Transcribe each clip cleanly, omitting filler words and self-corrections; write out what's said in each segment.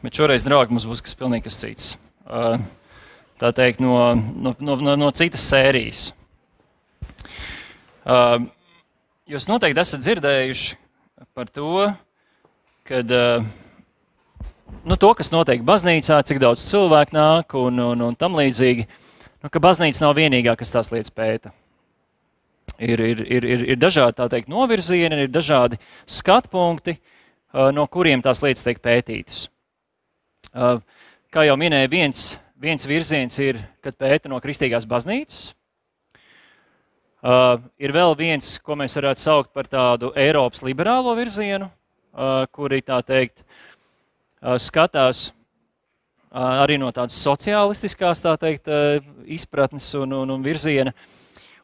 Bet šoreiz, draugi, mums būs kas pilnīgi kas cits. Tā teikt, no citas sērijas. Jūs noteikti esat dzirdējuši par to, kad to, kas notiek baznīcā, cik daudz cilvēku nāk un tam līdzīgi, ka baznīca nav vienīgā, kas tās lietas pēta. Ir dažādi, tā teikt, novirzieni, ir dažādi skatpunkti, no kuriem tās lietas tiek pētītas. Kā jau minēja, viens virziens ir, kad pēta no kristīgās baznīcas. Ir vēl viens, ko mēs varētu saukt par tādu Eiropas liberālo virzienu, kuri, tā teikt, skatās arī no tādas sociālistiskās, tā teikt, izpratnes un virziena.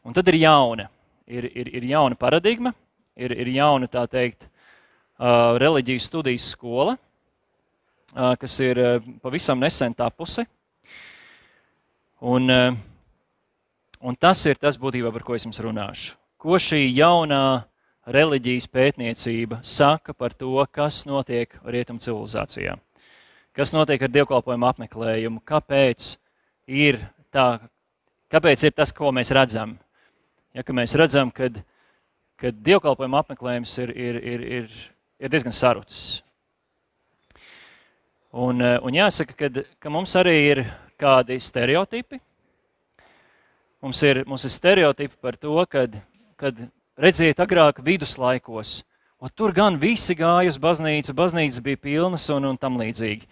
Un tad ir jauna. Ir jauna paradigma, ir jauna, tā teikt, reliģijas studijas skola, kas ir pavisam nesen tapusi. Un tas ir tas būtībā, par ko es jums runāšu. Ko šī jaunā reliģijas pētniecība saka par to, kas notiek rietumu civilizācijā. Kas notiek ar dievkalpojumu apmeklējumu, kāpēc ir tas, ko mēs redzam. Ja, ka mēs redzam, ka dievkalpojumu apmeklējums ir diezgan sarucis. Un jāsaka, ka mums arī ir kādi stereotipi. Mums ir stereotipi par to, kad redziet agrāk viduslaikos, tur gan visi gāja uz baznīcu, baznīcas bija pilnas un tam līdzīgi.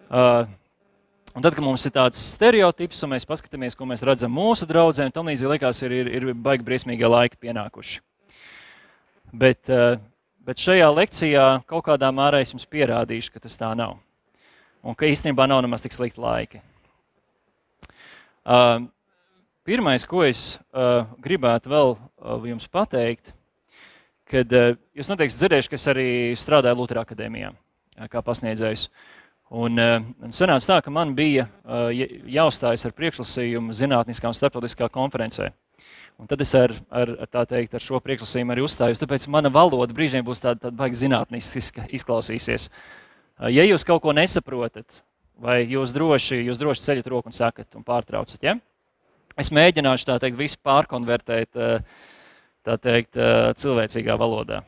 Un tad, kad mums ir tāds stereotips, un mēs paskatāmies, ko mēs redzam mūsu draudzēm, tam līdzīgi likās ir baigi briesmīgie laiki pienākuši. Bet šajā lekcijā kaut kādā mērā es jums pierādīšu, ka tas tā nav. Un ka īstenībā nav nemaz tik slikti laiki. Pirmais, ko es gribētu vēl jums pateikt, kad jūs noteikti dzirdējuši, ka es arī strādāju Lutera akadēmijā kā pasniedzējs. Un sanāca tā, ka man bija jāuzstājas ar priekšlasījumu zinātniskā un starptautiskā konferencē. Un tad es ar šo priekšlasījumu arī uzstājos, tāpēc mana valoda brīžiem būs tāda baigi zinātniski izklausīsies. Ja jūs kaut ko nesaprotat, vai jūs droši ceļat roku un sakat un pārtraucat, ja? Es mēģināšu, tā teikt, visu pārkonvertēt, tā teikt, cilvēcīgā valodā.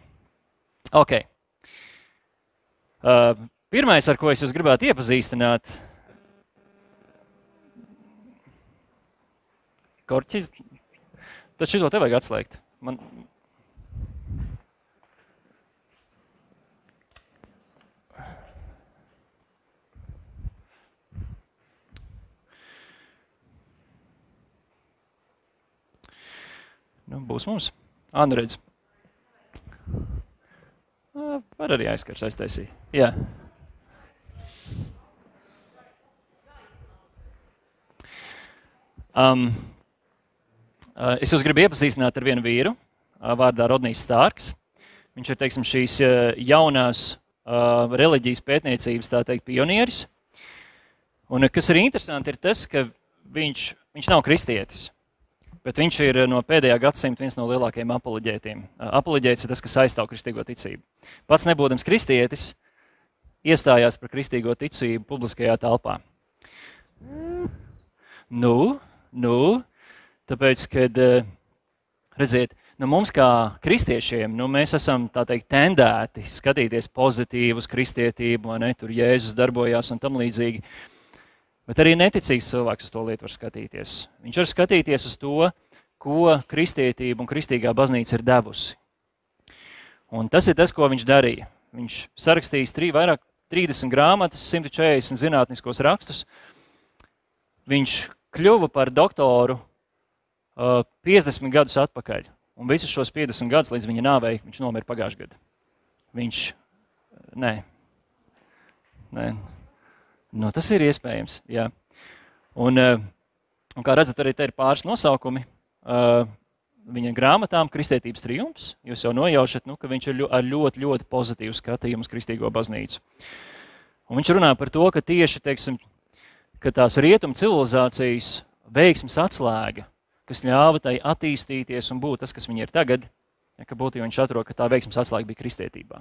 Ok. Pirmais, ar ko es jūs gribētu iepazīstināt, korķis, tad šito te vajag atslēgt. Būs mums. Anu redz. Var arī aizkars aiztaisīt. Jā. Es jūs gribu iepazīstināt ar vienu vīru, vārdā Rodnijs Stārks. Viņš ir, teiksim, šīs jaunās reliģijas pētniecības, tā teikt, pionieris. Un kas ir interesanti, ir tas, ka viņš nav kristietis, bet viņš ir no pēdējā gadsimta viens no lielākajiem apoloģētiem. Apoloģēts ir tas, kas aizstāv kristīgo ticību. Pats nebūdams kristietis, iestājās par kristīgo ticību publiskajā telpā. Tāpēc, kad, redziet, mums kā kristiešiem, mēs esam, tā teikt, tendēti skatīties pozitīvu uz kristietību, vai ne, tur Jēzus darbojās un tam līdzīgi. Bet arī neticīgs cilvēks uz to lietu var skatīties. Viņš var skatīties uz to, ko kristietība un kristīgā baznīca ir devusi. Un tas ir tas, ko viņš darīja. Viņš sarakstījis vairāk 30 grāmatas, 140 zinātniskos rakstus. Viņš kļuva par doktoru 50 gadus atpakaļ. Un visus šos 50 gadus līdz viņa nāvei viņš nomira pagājušajā gadā. Tas ir iespējams, jā. Un kā redzat, arī te ir pāris nosaukumi viņa grāmatām Kristietības triumfs. Jūs jau nojaušat, ka viņš ir ar ļoti, ļoti pozitīvu skatījumu uz kristīgo baznīcu. Un viņš runā par to, ka tieši, teiksim, ka tās rietumu civilizācijas veiksmes atslēga, kas ļāva tai attīstīties un būt tas, kas viņa ir tagad, ka būtībā viņš atrod, ka tā veiksmes atslēga bija kristietībā.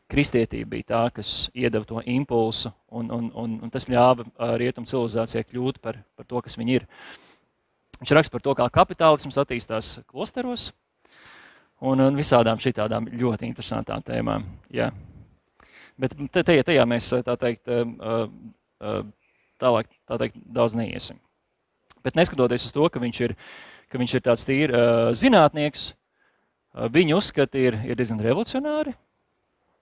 kristietība bija tā, kas iedeva to impulsu, un tas ļāva rietumu civilizācijai kļūt par to, kas viņi ir. Viņš raksta par to, kā kapitālisms attīstās klosteros, un visādām šitādām ļoti interesantām tēmām. Jā. Bet tajā mēs, tā teikt, tālāk daudz neiesim. Bet neskatoties uz to, ka viņš ir tāds tīri zinātnieks, viņa uzskati ir diezgan revolucionāri.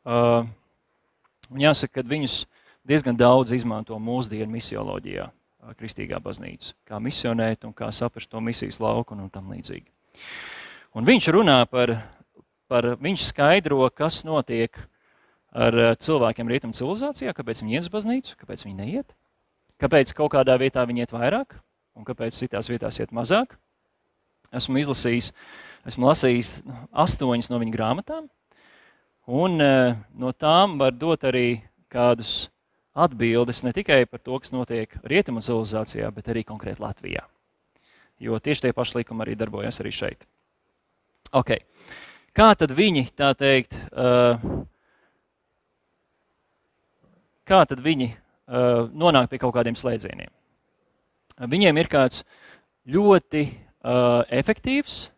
Un jāsaka, ka viņus diezgan daudz izmanto mūsdienu misioloģijā, kristīgā baznīca, kā misionēt un kā saprast to misijas lauku un tam līdzīgi. Un viņš runā viņš skaidro, kas notiek ar cilvēkiem rietumu civilizācijā, kāpēc viņi iet uz baznīcu, kāpēc viņi neiet, kāpēc kaut kādā vietā viņi iet vairāk un kāpēc citās vietās iet mazāk. Esmu lasījis 8 no viņa grāmatām, un no tām var dot arī kādus atbildes ne tikai par to, kas notiek rietumu civilizācijā, bet arī konkrēti Latvijā. Jo tieši tie paši likumi arī darbojas arī šeit. Okay. Kā tad viņi, tā teikt, nonāk pie kaut kādiem slēdzieniem? Viņiem ir kāds ļoti efektīvs,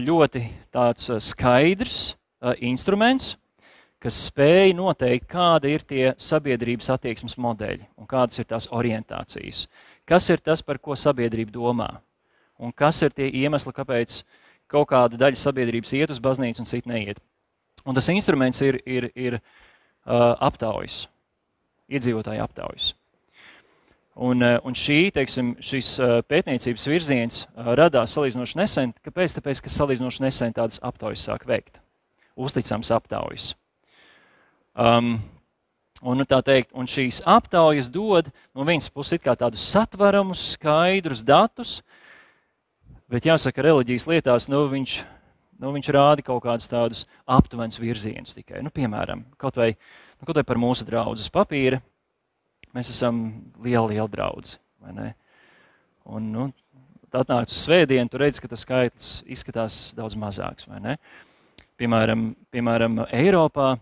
ļoti tāds skaidrs instruments, kas spēj noteikt, kāda ir tie sabiedrības attieksmes modeļi un kādas ir tās orientācijas. Kas ir tas, par ko sabiedrība domā? Un kas ir tie iemesli, kāpēc kaut kāda daļa sabiedrības iet uz baznīcu un citi neiet? Un tas instruments ir aptaujas, iedzīvotāju aptaujas. Un šis pētniecības virziens radās salīdzinoši nesen. Kāpēc? Tāpēc, ka salīdzinoši nesen tādas aptaujas sāk veikt. Uzticams aptaujas. Un šīs aptaujas dod no vienas puses it kā tādus satvaramus, skaidrus datus, bet jāsaka, reliģijas lietās, viņš rāda kaut kādus tādus aptuvenus virzienus tikai. Piemēram, kaut vai par mūsu draudzes papīra. Mēs esam liela draudze, vai ne? Un, atnāc uz svētdienu, tu redzi, ka tas skaitlis izskatās daudz mazāks, vai ne? Piemēram, Eiropā,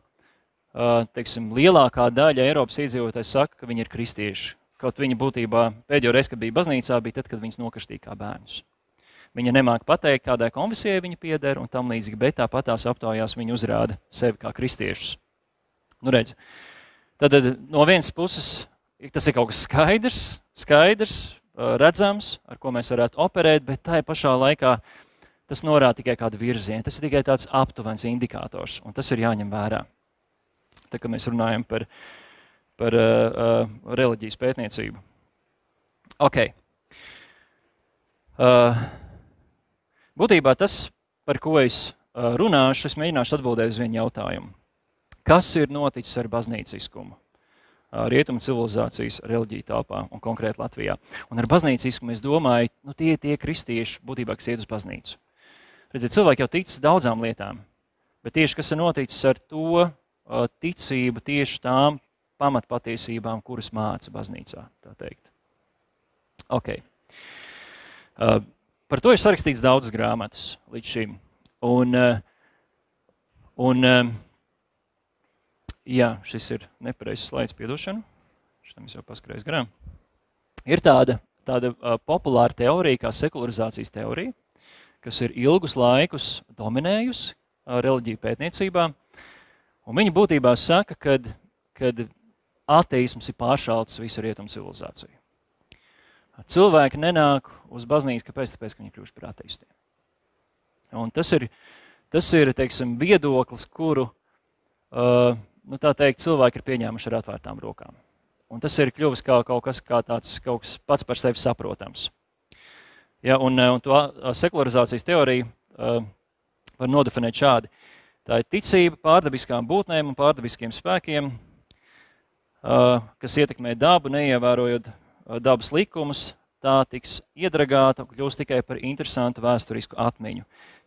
teiksim, lielākā daļa Eiropas iedzīvotāji saka, ka viņi ir kristieši. Kaut viņi būtībā pēdējo reizi, kad bija baznīcā, bija tad, kad viņus nokarstīja kā bērnus. Viņa nemāk pateikt, kādai konfesijai viņi pieder un tam līdzīgi, bet tāpat tās aptaujās viņi uzrāda sevi kā kristiešus. Redz, tad no vienas puses tas ir kaut kas skaidrs, redzams, ar ko mēs varētu operēt, bet tajā pašā laikā tas norāda tikai kādu virzienu. Tas ir tikai tāds aptuvens indikators, un tas ir jāņem vērā. Tā kā mēs runājam par reliģijas pētniecību. Okay. Būtībā tas, par ko es runāšu, es mēģināšu atbildēt uz vienu jautājumu. Kas ir noticis ar baznīciskumu? Rietumu civilizācijas reliģiju telpā un konkrēti Latvijā. Un ar baznīciskumu es domāju, tie kristieši būtībā, kas iet uz baznīcu. Redziet, cilvēki jau tic daudzām lietām, bet tieši kas ir noticis ar to ticību tieši tām pamatpatiesībām, kuras māca baznīcā, tā teikt. Okay. Par to ir sarakstīts daudzas grāmatas līdz šim. Jā, šis ir nepareizs slaids, piedošanu. Šitam es jau paskrējis garām. Ir tāda populāra teorija, kā sekularizācijas teorija, kas ir ilgus laikus dominējusi reliģiju pētniecībā. Un viņi būtībā saka, kad ateisms ir pāršalts visu rietumu civilizāciju. Cilvēki nenāk uz baznīcu, kāpēc? Tāpēc, ka viņi kļuvuši par ateistiem. Un tas ir teiksim, viedoklis, kuru tā teikt, cilvēki ir pieņēmuši ar atvērtām rokām. Un tas ir kļuvis kaut kas pats par sevi saprotams. Ja, un to sekularizācijas teoriju var nodefinēt šādi. Tā ir ticība pārdabiskām būtnēm un pārdabiskiem spēkiem, kas ietekmē dabu, neievērojot dabas likumus, tā tiks iedragāta un kļūst tikai par interesantu vēsturisku atmiņu.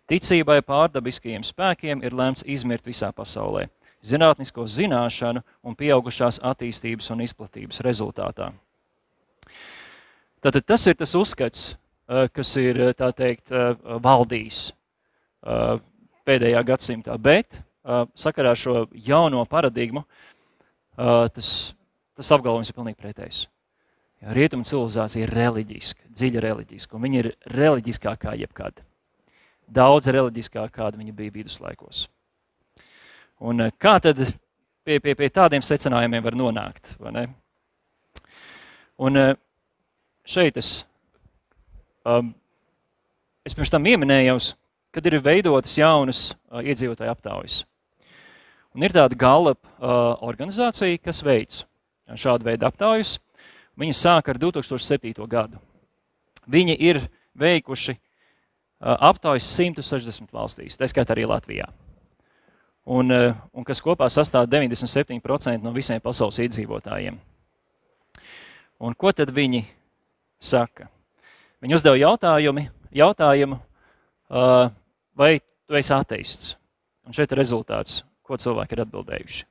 Ticībai pārdabiskajiem spēkiem ir lemts izmirt visā pasaulē. Zinātnisko zināšanu un pieaugušās attīstības un izplatības rezultātā. Tātad tas ir tas uzskats, kas ir, tā teikt, valdījis pēdējā gadsimtā, bet sakarā ar šo jauno paradigmu, tas apgalvojums ir pilnīgi pretējs. Rietumu civilizācija ir reliģiska, dziļa reliģiska, un viņa ir reliģiskākā kā jebkad. Daudz reliģiskākā, kāda viņa bija viduslaikos. Un kā tad pie tādiem secinājumiem var nonākt, vai ne? Un šeit es pirms tam pieminējos, kad ir veidotas jaunas iedzīvotāju aptaujas. Un ir tāda Gallup organizācija, kas veic šādu veidu aptaujas. Viņi sāka ar 2007. gadu. Viņi ir veikuši aptaujas 160 valstīs, tā skaitā arī Latvijā. Un kas kopā sastāv 97% no visiem pasaules iedzīvotājiem. Un ko tad viņi saka? Viņi uzdeva jautājumu, vai tu esi ateists? Un šeit ir rezultāts, ko cilvēki ir atbildējuši.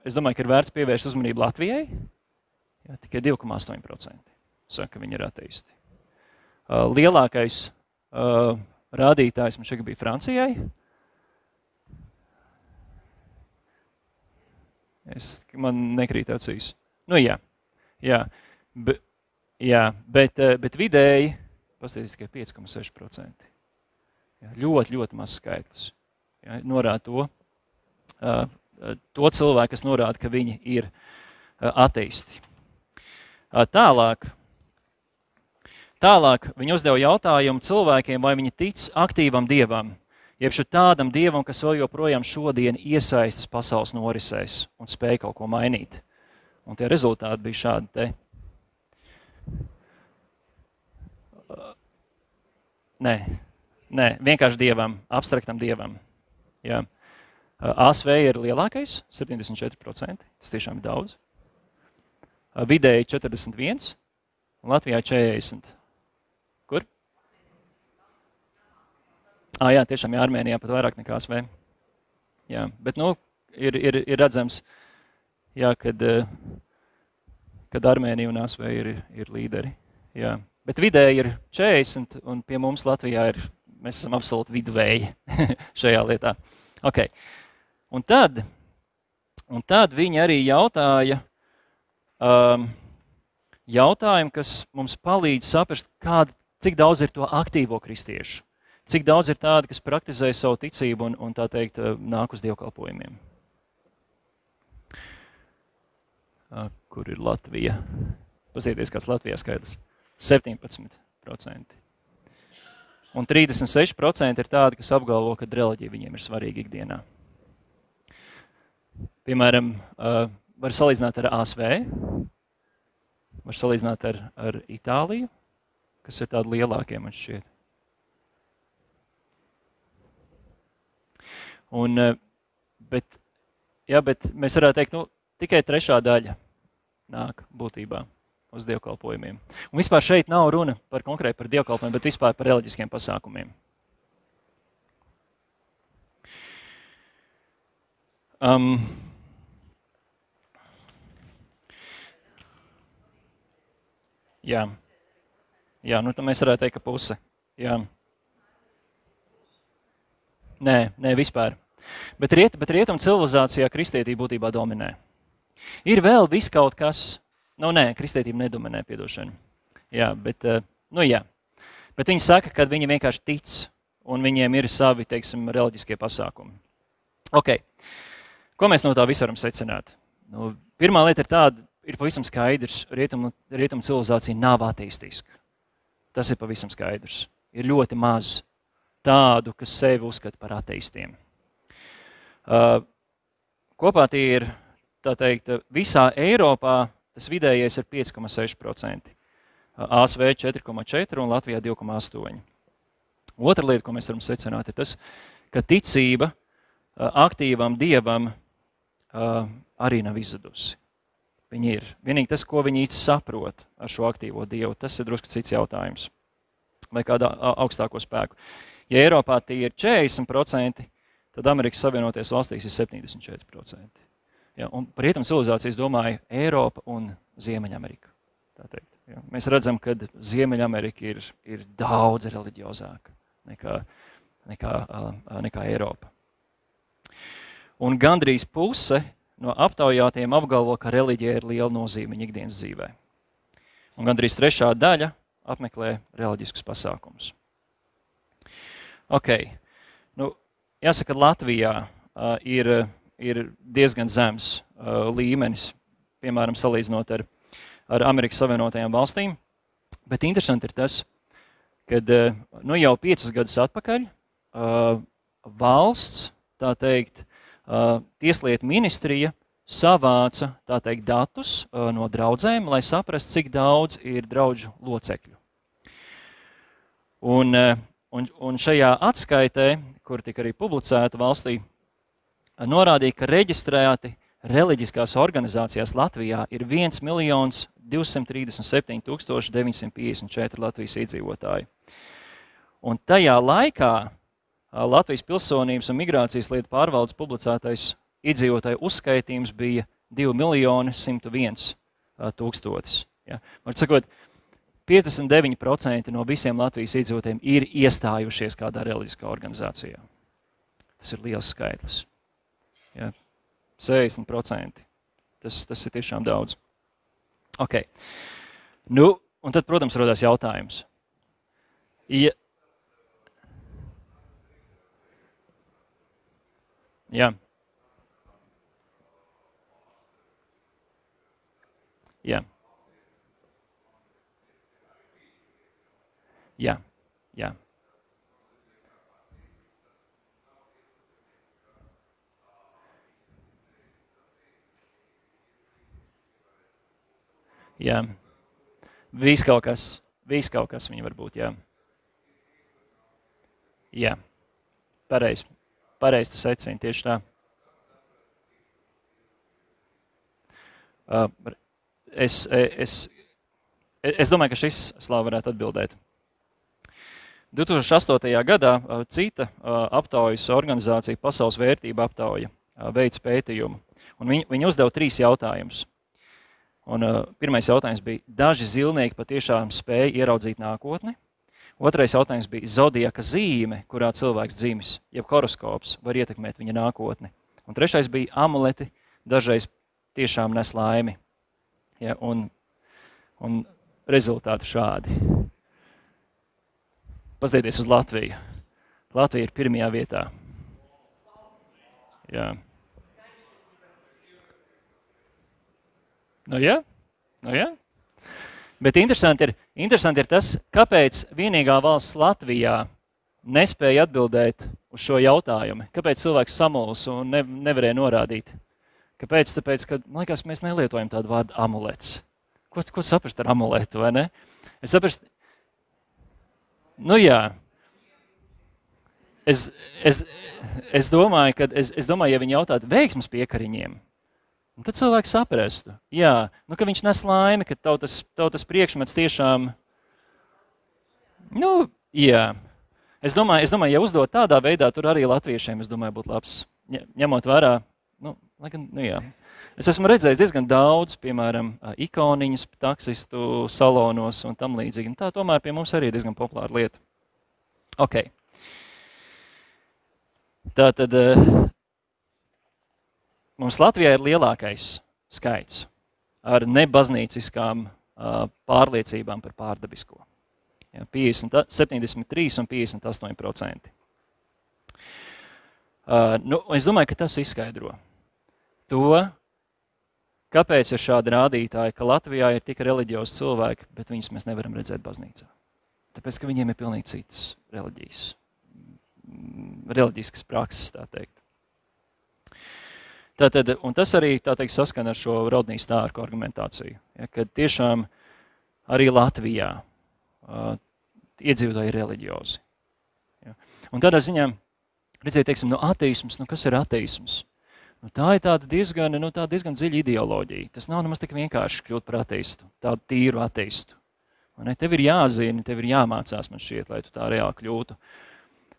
Es domāju, ka ir vērts pievērst uzmanību Latvijai. Jā, tikai 2,8% saka, ka viņi ir ateisti. Lielākais rādītājs man šeit bija Francijai. Man nekrīt acīs. Nu jā, bet vidēji pastāstīs tikai 5,6%. Ļoti maz skaitlis. Jā, norāda to cilvēku, kas norāda, ka viņi ir ateisti. Tālāk viņi uzdeva jautājumu cilvēkiem, vai viņi tic aktīvam dievam, jeb tādam dievam, kas vēl joprojām šodien iesaistas pasaules norisēs un spēj kaut ko mainīt. Un tie rezultāti bija šādi te. Nē, vienkārši dievam, abstraktam dievam. Jā. ASV ir lielākais, 74%, tas tiešām ir daudz. Vidēji 41, un Latvijā 40. Kur? Jā, tiešām Armēnijā pat vairāk nekā ASV. Jā, bet ir redzams, jā, kad Armēnija un ASV ir līderi. Jā. Bet vidēji ir 40, un pie mums Latvijā mēs esam absolūti vidvēji šajā lietā. Okay. Un tad viņi arī jautāja jautājumu, kas mums palīdz saprast, cik daudz ir to aktīvo kristiešu, cik daudz ir tādi, kas praktizē savu ticību un tā teikt, nāk uz dievkalpojumiem. Kur ir Latvija? Pasieties, kāds Latvijā skaitlis. 17%. Un 36% ir tādi, kas apgalvo, ka reliģija viņiem ir svarīga ikdienā. Piemēram, var salīdzināt ar ASV, var salīdzināt ar Itāliju, kas ir tādi lielākie, man šķiet. Bet mēs varētu teikt, tikai trešā daļa nāk būtībā uz dievkalpojumiem. Un vispār šeit nav runa konkrēti par dievkalpojumiem, bet vispār par reliģiskiem pasākumiem. Jā, tad mēs varētu teikt, ka puse. Jā. Nē, vispār. Bet rietumu civilizācijā kristietība būtībā dominē. Ir vēl viskaut kas. Kristietība nedominē, piedošana. Jā, bet viņi saka, ka viņi vienkārši tic, un viņiem ir savi, teiksim, reliģiskie pasākumi. Okay. Ko mēs no tā visu varam secināt? Pirmā lieta ir tāda, ir pavisam skaidrs, rietumu civilizācija nav ateistiska. Tas ir pavisam skaidrs. Ir ļoti maz tādu, kas sevi uzskata par ateistiem. Kopā tie ir, tā teikt, visā Eiropā tas vidējais ir 5,6%, ASV 4,4% un Latvijā 2,8%. Otra lieta, ko mēs varam secināt, ir tas, ka ticība aktīvam dievam arī nav izzudusi. Viņi ir. Vienīgi tas, ko viņi īsti saprot ar šo aktīvo dievu, tas ir drusku cits jautājums. Vai kādā augstāko spēku. Ja Eiropā tie ir 40%, tad Amerikas Savienoties valstīs ir 74%. Ja, un par rietumu civilizāciju es domāju Eiropa un Ziemeļamerika. Tā teikt. Ja, mēs redzam, ka Ziemeļamerika ir daudz reliģiozāka nekā Eiropa. un gandrīz puse no aptaujātiem apgalvo, ka reliģija ir liela nozīme viņa ikdienas dzīvē. Un gandrīz 1/3 daļa apmeklē reliģiskus pasākumus. Ok, nu, jāsaka, Latvijā ir diezgan zems līmenis, piemēram, salīdzinot ar Amerikas Savienotajām valstīm, bet interesanti ir tas, kad nu, jau 5 gadus atpakaļ valsts, tā teikt, Tieslietu ministrija savāca, tā teikt, datus no draudzēm, lai saprastu, cik daudz ir draudžu locekļu. Un šajā atskaitē, kur tika arī publicēta valstī, norādīja, ka reģistrēti reliģiskās organizācijās Latvijā ir 1 237 954 Latvijas iedzīvotāji. Un tajā laikā Latvijas pilsonības un migrācijas lietu pārvaldes publicētais iedzīvotāju uzskaitījums bija 2 101 000. Ja? Var sakot, 59% no visiem Latvijas iedzīvotājiem ir iestājušies kādā reliģiskā organizācijā. Tas ir liels skaitlis. Ja? 60%. Tas ir tiešām daudz. Ok. Nu, un tad, protams, rodās jautājums. Ja, jā. Jā. Jā. Jā. Jā. Viss kaut kas viņi var būt, jā. Jā. Pareizi tu secini, tieši tā. Es domāju, ka šis Slāva varētu atbildēt. 2008. gadā cita aptaujas organizācija, Pasaules vērtība aptauja, veica pētījumu. Un viņi uzdeva 3 jautājumus. Un pirmais jautājums bija, daži zilnieki patiešām spēja ieraudzīt nākotni. Otrais jautājums bija, zodiaka zīme, kurā cilvēks dzimis, jeb horoskops, var ietekmēt viņa nākotni. Un trešais bija, amuleti dažreiz tiešām nes laimi. Ja, un rezultāti šādi. Paskatieties uz Latviju. Latvija ir pirmajā vietā. Jā. Nu jā. Bet interesanti ir tas, kāpēc vienīgā valsts Latvijā nespēja atbildēt uz šo jautājumu. Kāpēc cilvēks samulsa un nevarēja norādīt? Kāpēc? Tāpēc, ka, man liekas, mēs nelietojam tādu vārdu amulets. Ko saprast ar amuletu, vai ne? Es saprast, nu jā. Es domāju, ja viņi jautātu veiksmes piekariņiem, un tad cilvēks saprastu, jā, nu, ka viņš nes laimi, ka tautas priekšmets tiešām, nu, jā. Es domāju, ja uzdot tādā veidā, tur arī latviešiem, es domāju, būtu labs, ņemot vērā, nu, jā. Es esmu redzējis diezgan daudz, piemēram, ikoniņas taksistu salonos un tam līdzīgi, un tā tomēr pie mums arī diezgan populāra lieta. Ok. Tātad mums Latvijā ir lielākais skaits ar nebaznīciskām pārliecībām par pārdabisko. Ja, 73 un 58%. Nu, es domāju, ka tas izskaidro to, kāpēc ir šādi rādītāji, ka Latvijā ir tik reliģiozi cilvēki, bet viņus mēs nevaram redzēt baznīcā. Tāpēc, ka viņiem ir pilnīgi citas reliģijas. Reliģiskas prakses, tā teikt. Tātad, un tas arī, tā teikt, saskana ar šo Rodnija Stārka argumentāciju, ja, kad tiešām arī Latvijā iedzīvotāji ir reliģiozi. Ja. Un tādā ziņā, redziet, teiksim, no ateisms, nu kas ir ateisms? Nu, tā ir tāda diezgan dziļa ideoloģija. Tas nav nemaz tik vienkārši kļūt par ateistu, tādu tīru ateistu. Tev ir jāzina, tev ir jāmācās, man šķiet, lai tu tā reāli kļūtu.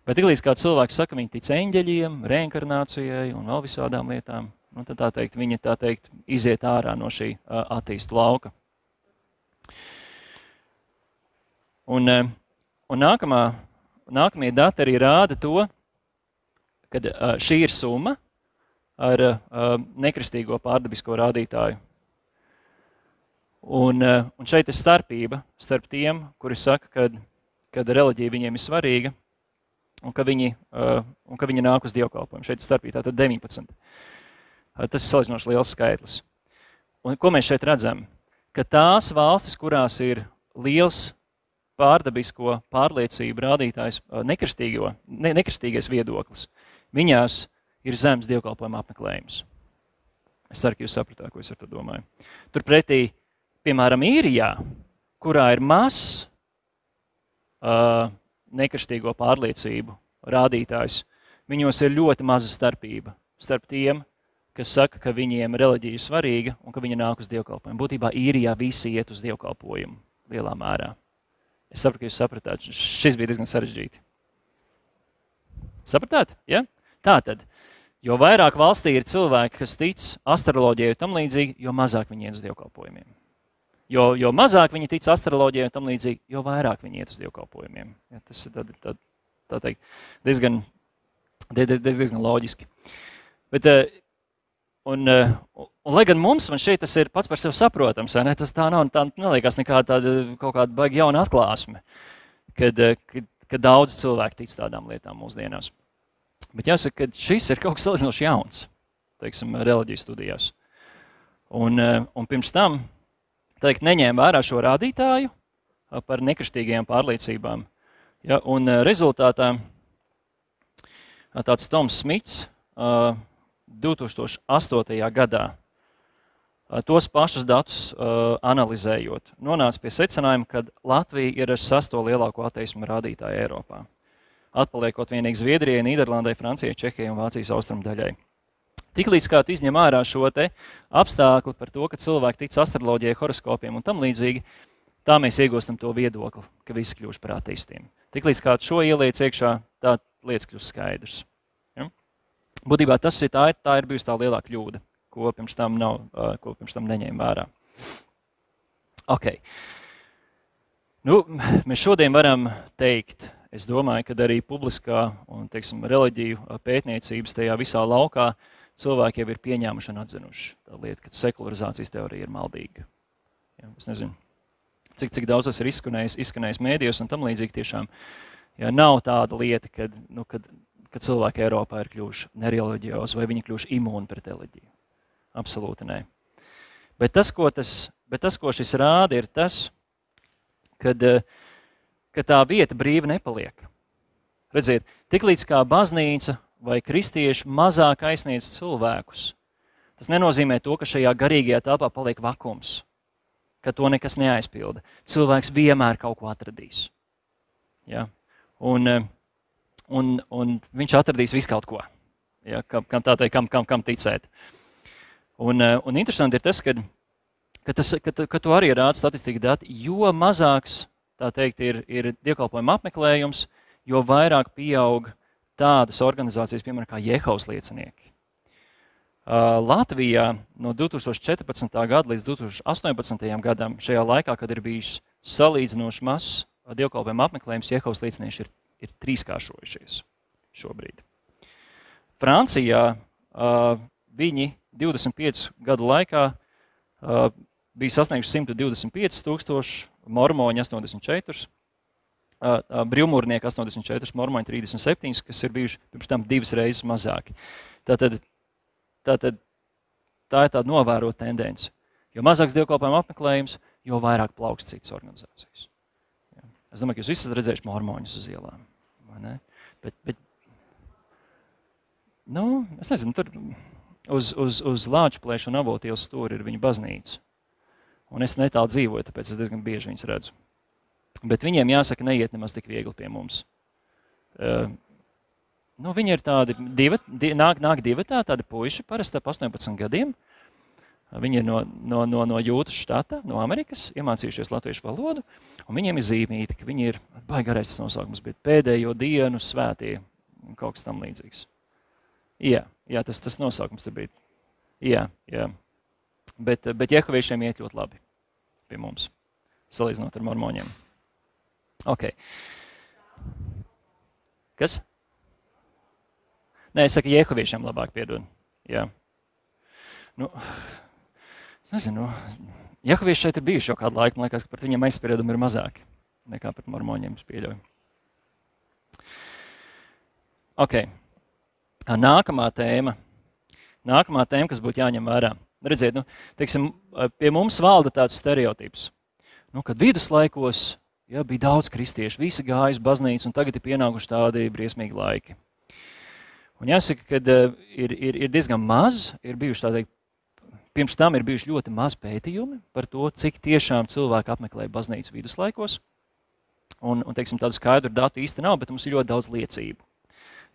Bet tiklīdz kā cilvēks saka, viņi tic eņģeļiem, reinkarnācijai un vēl visādām lietām, nu, tad viņi iziet ārā no šī ateistu lauka. Un nākamie dati arī rāda to, ka šī ir summa, ar nekristīgo pārdabisko rādītāju. Un šeit ir starpība starp tiem, kuri saka, kad reliģija viņiem ir svarīga un ka viņi nāk uz dievkalpojumu. Šeit ir starpība, tātad 19. Tas ir salīdzinoši liels skaitlis. Un ko mēs šeit redzam? Ka tās valstis, kurās ir liels pārdabisko pārliecību rādītājs, nekristīgais viedoklis, viņās ir zems dievkalpojuma apmeklējums. Es ceru, ka jūs sapratāt, ko es ar to domāju. Turpretī, piemēram, Īrijā, kurā ir mazs nekristīgo pārliecību rādītājs, viņos ir ļoti maza starpība starp tiem, kas saka, ka viņiem reliģija ir svarīga un ka viņi nāk uz dievkalpojumu. Būtībā Īrijā visi iet uz dievkalpojumu lielā mērā. Es sapratu, ka jūs sapratāt. Šis bija diezgan sarežģīti. Sapratāt? Ja? Tātad, jo vairāk valstī ir cilvēki, kas tic astroloģijai un tam līdzīgi, jo mazāk viņi iet uz dievkalpojumiem. Jo mazāk viņi tic astroloģijai un tam līdzīgi, jo vairāk viņi iet uz dievkalpojumiem. Ja, tas ir tā teikt, diezgan loģiski. Bet, un lai gan mums, man šeit tas ir pats par sevi saprotams, ne? Tas tā nav, tā neliekas nekāda kaut kāda baigi jauna atklāsme, kad daudz cilvēku tic tādām lietām mūsdienās. Bet jāsaka, ka šis ir kaut kas salīdzinoši jauns, teiksim, reliģijas studijās. Un pirms tam, teikt, neņēma vērā šo rādītāju par nekristīgajām pārliecībām. Ja? Un rezultātā tāds Toms Smits 2008. gadā tos pašus datus analizējot, nonāca pie secinājuma, ka Latvija ir ar 6. lielāko ateismu rādītāju Eiropā, atpaliekot vienīgi Zviedrijai, Nīderlandai, Francijai, Čehijai un Vācijas austrumu daļai. Tiklīdz kā tu izņem ārā šo te apstākli par to, ka cilvēki tic astroloģijai, horoskopiem un tam līdzīgi, tā mēs iegūstam to viedokli, ka visi kļūst par ateistiem. Tiklīdz kā šo ieliec iekšā, tā lietas kļūst skaidrs. Ja? Būtībā tā ir bijusi tā lielā kļūda, ko pirms tam neņēma vērā. Okay. Nu, mēs šodien varam teikt, es domāju, ka arī publiskā un, teiksim, reliģiju pētniecības tajā visā laukā cilvēki jau ir pieņēmuši un atzinuši tā lieta, ka sekularizācijas teorija ir maldīga. Ja, es nezinu, cik daudz tas ir izskanējis mēdījos un tam līdzīgi tiešām. Ja, nav tāda lieta, kad cilvēki Eiropā ir kļuvuši nereliģiozi vai viņi kļuvuši imūni pret reliģiju. Absolūti nē. Bet tas, ko šis rāda, ir tas, ka tā vieta brīva nepaliek. Redziet, tiklīdz kā baznīca vai kristieši mazāk aizsniedz cilvēkus, tas nenozīmē to, ka šajā garīgajā telpā paliek vakums, ka to nekas neaizpilda. Cilvēks vienmēr kaut ko atradīs. Ja? Un viņš atradīs visu kaut ko, ja? Kam ticēt. Un interesanti ir tas, ka to arī rāda statistika dati, jo mazāks, tā teikt, ir dievkalpojuma apmeklējums, jo vairāk pieaug tādas organizācijas, piemēram, kā Jehovas liecinieki. Latvijā no 2014. gada līdz 2018. gadam, šajā laikā, kad ir bijis salīdzinoši mazs dievkalpojuma apmeklējums, Jehovas liecinieši ir trīskāršojušies šobrīd. Francijā viņi 25 gadu laikā bija sasnieguši 125 000, mormoņi 84, brīvmūrnieki 84, mormoņi 37, kas ir bijuši pirms tam 2 reizes mazāki. Tā ir tāda novērota tendence. Jo mazāks dievkalpojuma apmeklējums, jo vairāk plaukst citas organizācijas. Ja. Es domāju, ka jūs visi esat redzējuši mormoņus uz ielām. Vai ne? Bet es nezinu, tur uz Lāčplēša un Avotielas stūri ir viņa baznīca. Un es netālu dzīvoju, tāpēc es diezgan bieži viņus redzu. Bet viņiem jāsaka, neiet nemaz tik viegli pie mums. Viņi ir tādi, nāk divatā, tādi puiši, parasti ap 18 gadiem. Viņi ir no Jūtas štata, no Amerikas, iemācījušies latviešu valodu, un viņiem ir zīmīti, ka viņi ir, garais tas nosaukums, bet pēdējo dienu svētie, kaut kas tam līdzīgs. Jā, tas nosaukums tur bija. Jā. Bet jehoviešiem iet ļoti labi pie mums, salīdzinot ar mormoņiem. Ok. Kas? Nē, es saku, jehoviešiem labāk piedod. Jā. Nu, es nezinu, Jehovieši šeit ir bijuši jau kādu laiku, man liekas, ka par viņiem aizspriedumi ir mazāki nekā pret mormoņiem, es pieļauju. Ok. Nākamā tēma, kas būtu jāņem vērā. Redziet, teiksim, pie mums valda tāds stereotips, kad viduslaikos bija daudz kristiešu, visi gāja uz baznīcu, un tagad ir pienākuši tādi briesmīgi laiki. Un jāsaka, ka ir diezgan maz, ir bijuši tā teikt, pirms tam ir bijuši ļoti maz pētījumi par to, cik tiešām cilvēki apmeklē baznīcu viduslaikos. Un teiksim, tādu skaidru datu īsti nav, bet mums ir ļoti daudz liecību.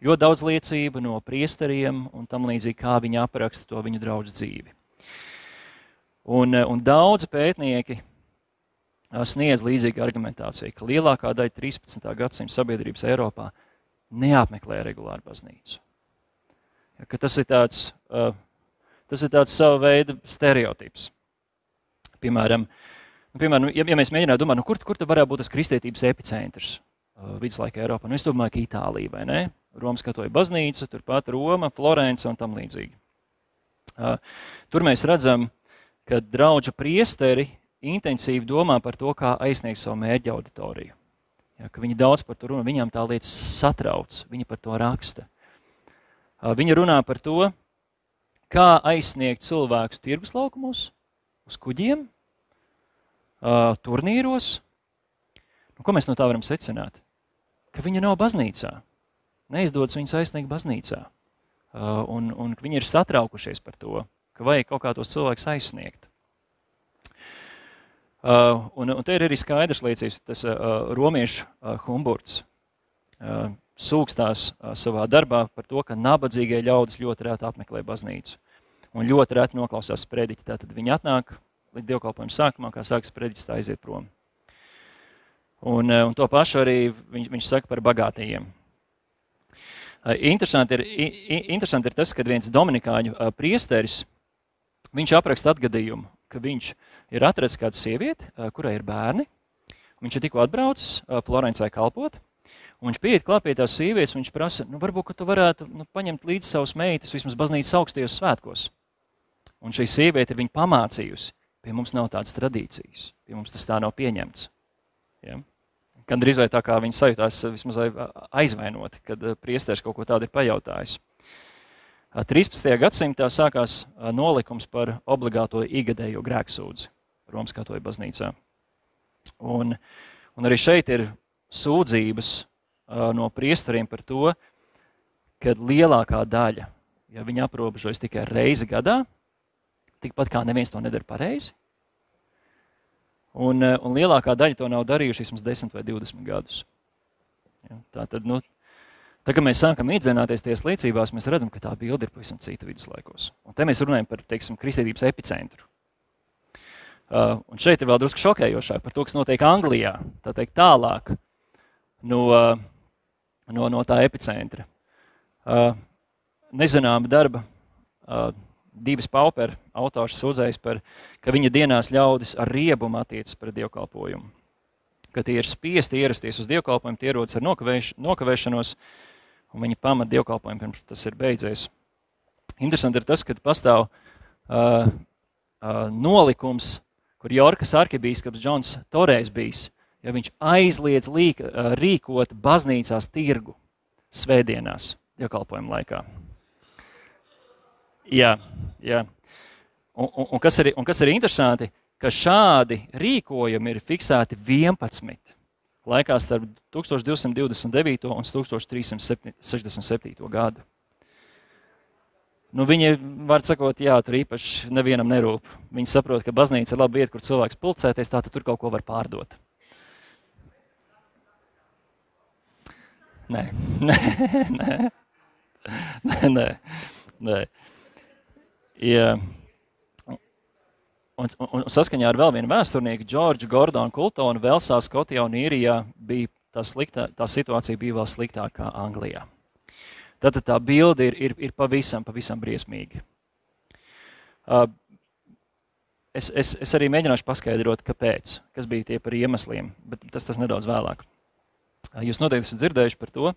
Ļoti daudz liecību no priesteriem un tam līdzīgi, kā viņi apraksta to viņu draugu dzīvi. Un daudzi pētnieki sniedz līdzīgu argumentāciju, ka lielākā daļa 13. gadsimta sabiedrības Eiropā neapmeklē regulāri baznīcu. Ja, ka tas ir tāds sava veida stereotips. Piemēram, ja mēs mēģinām domāt, kur tad varētu būt tas kristietības epicentrs viduslaika Eiropā? Es domāju, ka Itālija, vai ne? Romas katoļu baznīca, turpat Roma, Florence un tam līdzīgi. Tur mēs redzam, ka draugu priesteri intensīvi domā par to, kā aizsniegt savu mērķa auditoriju. Ja, ka viņi daudz par to runā, viņām tā lietas satrauc, viņi par to raksta. Viņi runā par to, kā aizsniegt cilvēkus tirgus laukumos, uz kuģiem, turnīros. Ko mēs no tā varam secināt? Ka viņi nav baznīcā. Neizdodas viņus aizsniegt baznīcā. Un viņi ir satraukušies par to, ka vajag kaut kā tos cilvēkus aizsniegt. Un te ir arī skaidrs liecības, tas romiešu Humburts sūkstās savā darbā par to, ka nabadzīgie ļaudis ļoti reti apmeklē baznīcu un ļoti reti noklausās sprediķi. Tātad viņi atnāk līdz dievkalpojuma sākumā, kā sākas sprediķis, tā aiziet prom. Un to pašu arī viņš saka par bagātajiem. Interesanti ir tas, ka viens dominikāņu priesteris, viņš apraksta atgadījumu, ka viņš ir atrasts kādu sievieti, kurai ir bērni. Viņš ir tikko atbraucis Florencē kalpot, un viņš pieiet klāt pie tās sievietes, un viņš prasa, varbūt, ka tu varētu paņemt līdzi savus meitas vismaz baznīcas augstajos svētkos. Un šī sieviete ir viņu pamācījusi, pie mums nav tādas tradīcijas, pie mums tas tā nav pieņemts. Ja? Gandrīz vai tā kā viņi sajūtās vismaz aizvainoti, kad priesteris kaut ko tādu ir pajautājis. 13. gadsimtā sākās nolikums par obligāto igadējo grēksūdzi Romas katoļu baznīcā. Un arī šeit ir sūdzības no priesteriem par to, ka lielākā daļa, ja viņi aprobežojas tikai reizi gadā, tikpat kā neviens to nedara pareizi, un lielākā daļa to nav darījuši vismaz 10 vai 20 gadus. Ja, tātad, tā, kad mēs sākam iedzināties tajās liecībās, mēs redzam, ka tā bilde ir pavisam cita viduslaikos. Un te mēs runājam par, teiksim, kristietības epicentru. Un šeit ir vēl drusku šokējošāk par to, kas notiek Anglijā, tā teikt tālāk no tā epicentra. Nezināma darba, Dīvis Pauper, autors sūdzējis par, ka viņa dienās ļaudis ar riebumu attiecas pret dievkalpojumu. Ka tie ir spiesti ierasties uz dievkalpojumu, tie ierodas ar nokavēšanos, un viņi pamat dievkalpojumu, pirms tas ir beidzies. Interesanti ir tas, ka pastāv nolikums, kur Jorkas arkibīskaps Džons Torejs bijis, ja viņš aizliedz rīkot baznīcās tirgu svētdienās dievkalpojuma laikā. Jā. Un kas ir interesanti, ka šādi rīkojumi ir fiksēti 11 laikā starp 1229. un 1367. gadu. Viņi, var sakot, tur īpaši nevienam nerūp. Viņi saprot, ka baznīca ir laba vieta, kur cilvēks pulcēties, tātad tur kaut ko var pārdot. Nē. Ja, un saskaņā ar vēl vienu vēsturnieku, Džordžu Gordonu Kultonu, Velsā, Skotijā un Īrijā bija tā situācija bija vēl sliktāka kā Anglijā. Tātad tā bilde ir pavisam briesmīga. Es arī mēģināšu paskaidrot, kāpēc, kas bija tie par iemesliem, bet tas nedaudz vēlāk. Jūs noteikti esat dzirdējuši par to,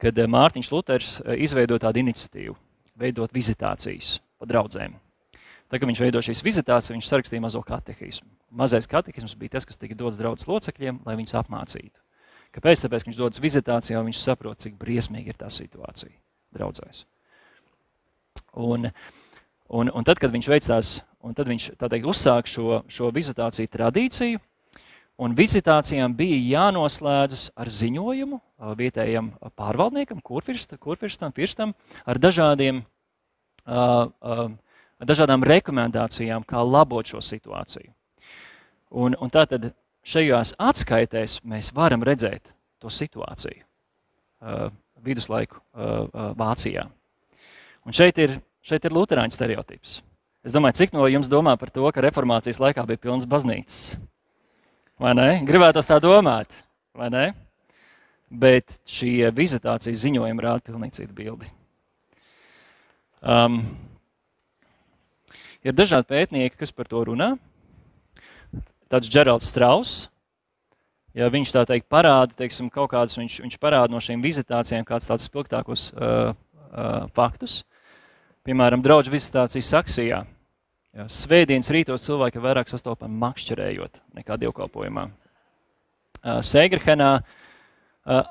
kad Mārtiņš Luters izveidoja tādu iniciatīvu veidot vizitācijas pa draudzēm. Tā, kad viņš veido šīs vizitācijas, viņš sarakstīja mazo katehismu. Mazais katehisms bija tas, kas tika dots draudzes locekļiem, lai viņus apmācītu. Kāpēc? Tāpēc, ka viņš dodas vizitācijā, un viņš saprot, cik briesmīgi ir tā situācija draudzēs. Un tad, kad viņš veic tās, un tad viņš, tā teikt, uzsāk šo vizitāciju tradīciju, un vizitācijām bija jānoslēdzas ar ziņojumu vietējam pārvaldniekam, kurfirstam, ar dažādām rekomendācijām, kā labot šo situāciju. Un tātad šajās atskaitēs mēs varam redzēt to situāciju viduslaiku Vācijā. Un šeit ir luterāņu stereotips. Es domāju, cik no jums domā par to, ka reformācijas laikā bija pilns baznīcas? Vai ne? Gribētos tā domāt, vai ne? Bet šie vizitācijas ziņojumi rāda pilnīgi citu bildi. Ir dažādi pētnieki, kas par to runā. Tāds Geralds Strauss, ja viņš tā teikt parāda, teiksim, kaut kādus, viņš parāda no šīm vizitācijām kāds tāds spilgtākos faktus. Piemēram, draudžu vizitācija Saksijā. Ja, svētdienas rītos cilvēki vairāk sastopami makšķerējot nekā dievkalpojumā. Seigerhenā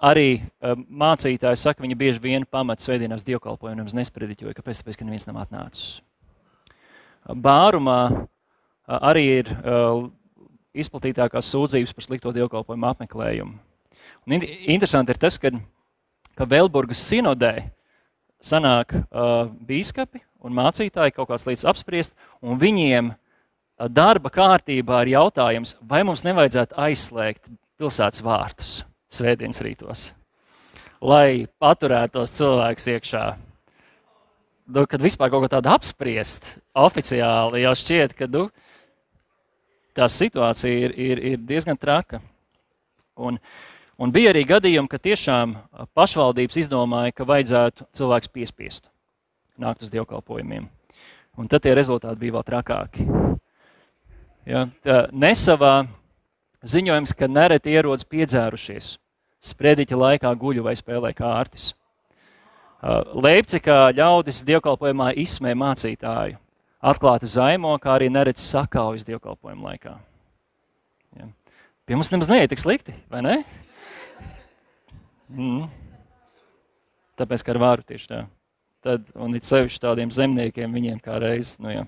arī mācītāji saka, viņi bieži vien pamat svētdienās dievkalpojumu, nemaz nesprediķoja, kāpēc? Tāpēc, ka neviens nav atnācis. Bārumā arī ir izplatītākās sūdzības par slikto dievkalpojumu apmeklējumu. Un interesanti ir tas, ka Velburgas sinodē sanāk bīskapi un mācītāji kaut kāds līdz apspriest, un viņiem darba kārtībā ir jautājums, vai mums nevajadzētu aizslēgt pilsētas vārtus svētdienas rītos, lai paturētos cilvēks iekšā. Kad vispār kaut ko tādu apspriest oficiāli, jau šķiet, ka tā situācija ir diezgan traka. Un bija arī gadījumi, ka tiešām pašvaldības izdomāja, ka vajadzētu cilvēks piespiest nākt uz dievkalpojumiem. Un tad tie rezultāti bija vēl trakāki. Ja, Nesavā ziņojums, ka nereti ierodas piedzērušies, sprediķa laikā guļu vai spēlē kārtis. Leipcigā ļaudis dievkalpojumā izsmē mācītāju, atklāti zaimo, kā arī neredz sakaujas dievkalpojuma laikā. Ja. Pie mums nemaz neiet tik slikti, vai ne? Tāpēc, ka ar vāru tieši tā. Un it sevišķi tādiem zemniekiem, viņiem kā reiz, jā.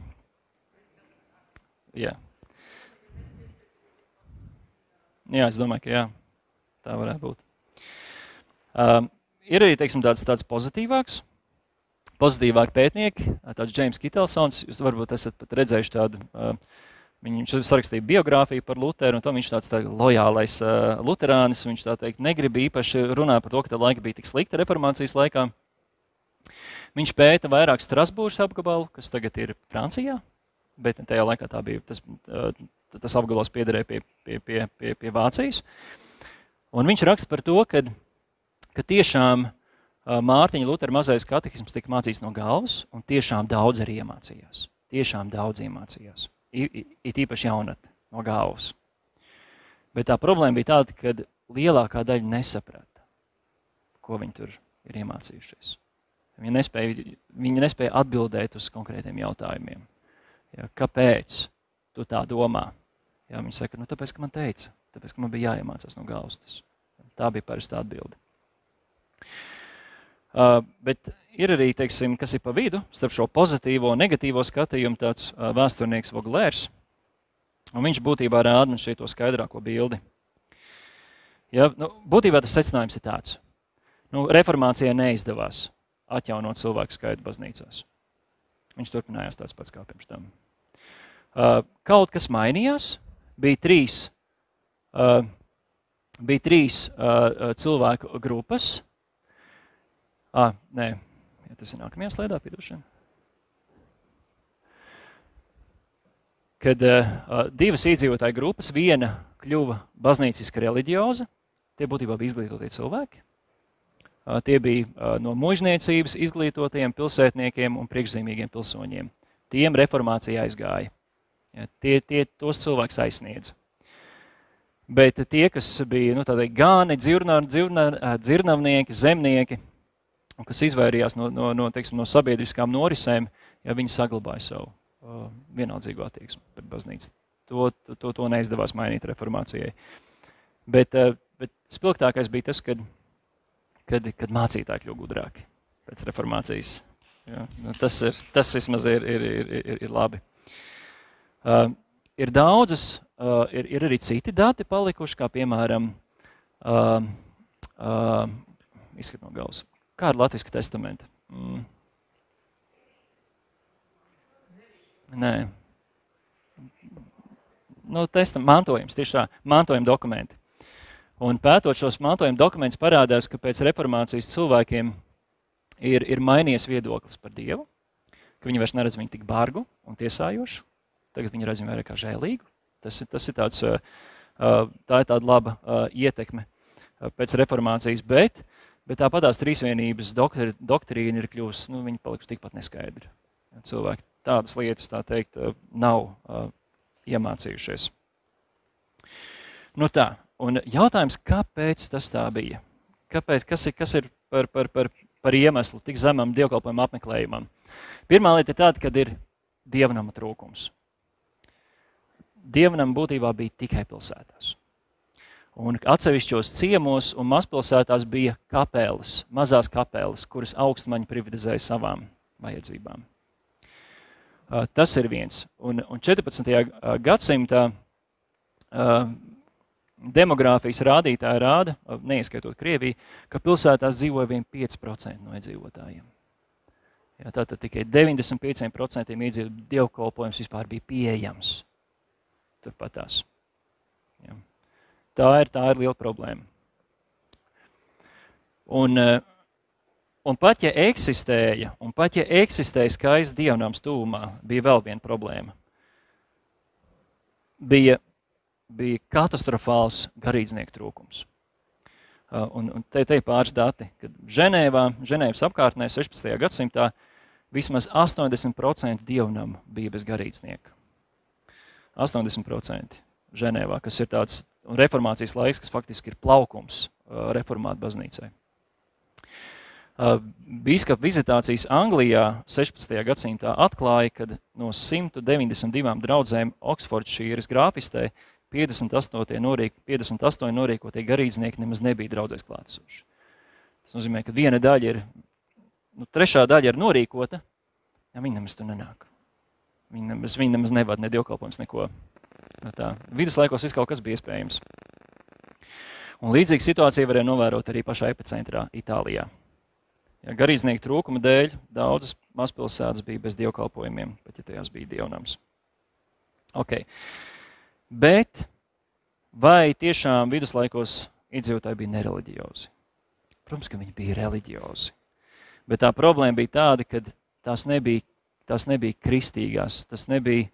Jā, es domāju, ka jā, tā varētu būt. Ir arī, teiksim, tāds pozitīvāk pētnieki, tāds James Kitelsons, jūs varbūt esat pat redzējuši tādu, viņš sarakstīja biogrāfiju par Luteru, un to viņš tāds lojālais luterānis, viņš tā teikt negrib īpaši runāt par to, ka tā laika bija tik slikta reformācijas laikā. Viņš pēta vairāk Strasbūras apgabalu, kas tagad ir Francijā, bet tajā laikā tā bija, tas apgabals piederēja pie Vācijas. Un viņš raksta par to, ka tiešām Mārtiņa Lutera mazais katehisms tika mācīts no galvas, un tiešām daudz arī iemācījās. Tiešām daudz iemācījās. It īpaši jaunatne no galvas. Bet tā problēma bija tāda, ka lielākā daļa nesaprata, ko viņi tur ir iemācījušies. Viņi nespēja atbildēt uz konkrētiem jautājumiem. Ja, kāpēc tu tā domā? Ja, viņi saka, tāpēc, ka man teica, tāpēc, ka man bija jāiemācās no galvas tas. Tā bija parasta atbilde. Bet ir arī, teiksim, kas ir pa vidu, starp šo pozitīvo un negatīvo skatījumu, tāds vēsturnieks Voglērs, un viņš būtībā rāda man šito skaidrāko bildi. Ja, būtībā tas secinājums ir tāds. Reformācijai neizdevās atjaunot cilvēku skaitu baznīcās. Viņš turpinājās tāds pats kā pirms tam. Kaut kas mainījās, bija trīs cilvēku grupas. Nē, tas ir nākamajā slaidā, piedošana. Kad divas iedzīvotāju grupas, viena kļuva baznīciska reliģioza, tie būtībā bija izglītotie cilvēki. Tie bija no muižniecības izglītotajiem pilsētniekiem un priekšzīmīgiem pilsoņiem. Tiem reformācija aizgāja. Ja, tos cilvēks aizsniedza. Bet tie, kas bija gāni, dzirnavnieki, zemnieki un kas izvairījās teiksim, no sabiedriskām norisēm, ja viņi saglabāja savu vienaldzīgu attieksmi pret baznīcu. To neizdevās mainīt reformācijai. Bet spilgtākais bija tas, kad mācītāji kļuva gudrāki pēc reformācijas. Ja, tas vismaz ir labi. Ir daudzas, ir arī citi dati palikuši, kā piemēram, izskat no galvas. Kā ar Latviska testamenta? Nē. Mantojums, tieši tā, mantojuma dokumenti. Un pētot šos mantojuma dokumentus parādās, ka pēc reformācijas cilvēkiem ir mainījies viedoklis par Dievu, ka viņi vairs neredz viņu tik bargu un tiesājošu, tagad viņi redz viņu vairāk kā žēlīgu. Tas ir tāds, tā ir tāda laba ietekme pēc reformācijas, bet tāpatās trīsvienības doktrīna ir kļuvusi, viņi palikuši tikpat neskaidri. Cilvēki tādas lietas, tā teikt, nav iemācījušies. Nu tā, un jautājums, kāpēc tas tā bija? Kas ir par iemeslu tik zemam dievkalpojuma apmeklējumam? Pirmā lieta ir tāda, kad ir dievnama trūkums. Dievnam būtībā bija tikai pilsētās. Un atsevišķos ciemos un mazpilsētās bija kapeles, mazās kapeles, kuras augstmaņi privatizēja savām vajadzībām. Tas ir viens. Un 14. gadsimtā demogrāfijas rādītāji rāda, neieskaitot Krieviju, ka pilsētās dzīvoja vien 5% no iedzīvotājiem. Ja, tātad tikai 95% iedzīvotāju dievkalpojums vispār bija pieejams. Turpatās. Ja. Tā ir liela problēma. Un pat ja eksistēja skaists dievnams tuvumā, bija vēl viena problēma. Bija katastrofāls garīdznieku trūkums. Un te ir pāris dati, kad Ženēvas apkārtnē 16. gadsimtā vismaz 80% dievnam bija bez garīdznieka. 80% Ženēvā, kas ir tāds reformācijas laiks, kas faktiski ir plaukums reformātu baznīcai. Bīskapa vizitācijas Anglijā 16. gadsimtā atklāja, ka no 192 draudzēm Oksfordšīras grāfistē 58 norīkotie garīdznieki nemaz nebija draudzēs klātesoši. Tas nozīmē, ka viena daļa ir, trešā daļa ir norīkota, ja viņi nemaz tur nenāk. Viņi nemaz nevada ne dievkalpojums, neko. Tā. Viduslaikos viss kaut kas bija iespējams. Un līdzīga situācija varēja novērot arī pašā epicentrā Itālijā. Ja, garīdznieku trūkuma dēļ daudzas mazpilsētas bija bez dievkalpojumiem, pat ja tajās bija dievnams. Okay. Bet vai tiešām viduslaikos iedzīvotāji bija nereliģiozi? Protams, ka viņi bija reliģiozi. Bet tā problēma bija tāda, ka tās nebija kristīgās, tas nebija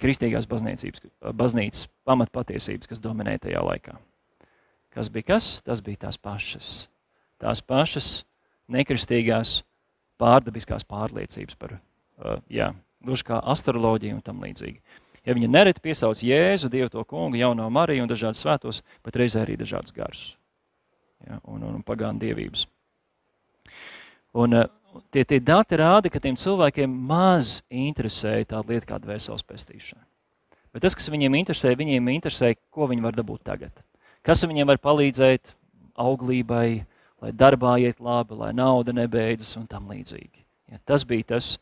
kristīgās baznīcas pamatpatiesības, kas dominēja tajā laikā. Kas bija kas? Tas bija tās pašas nekristīgās pārdabiskās pārliecības par, gluži kā astroloģiju un tam līdzīgi. Ja viņi nereti piesauc Jēzu, Dievu to kungu, jauno Mariju un dažādas svētos, pat reizē arī dažādas garus. Ja, un pagānu dievības. Un tie dati rāda, ka tiem cilvēkiem maz interesēja tāda lieta kā dvēseles pestīšana. Bet tas, kas viņiem interesē, ko viņi var dabūt tagad. Kas viņiem var palīdzēt auglībai, lai darbā iet labi, lai nauda nebeidzas un tam līdzīgi. Ja, tas bija tas,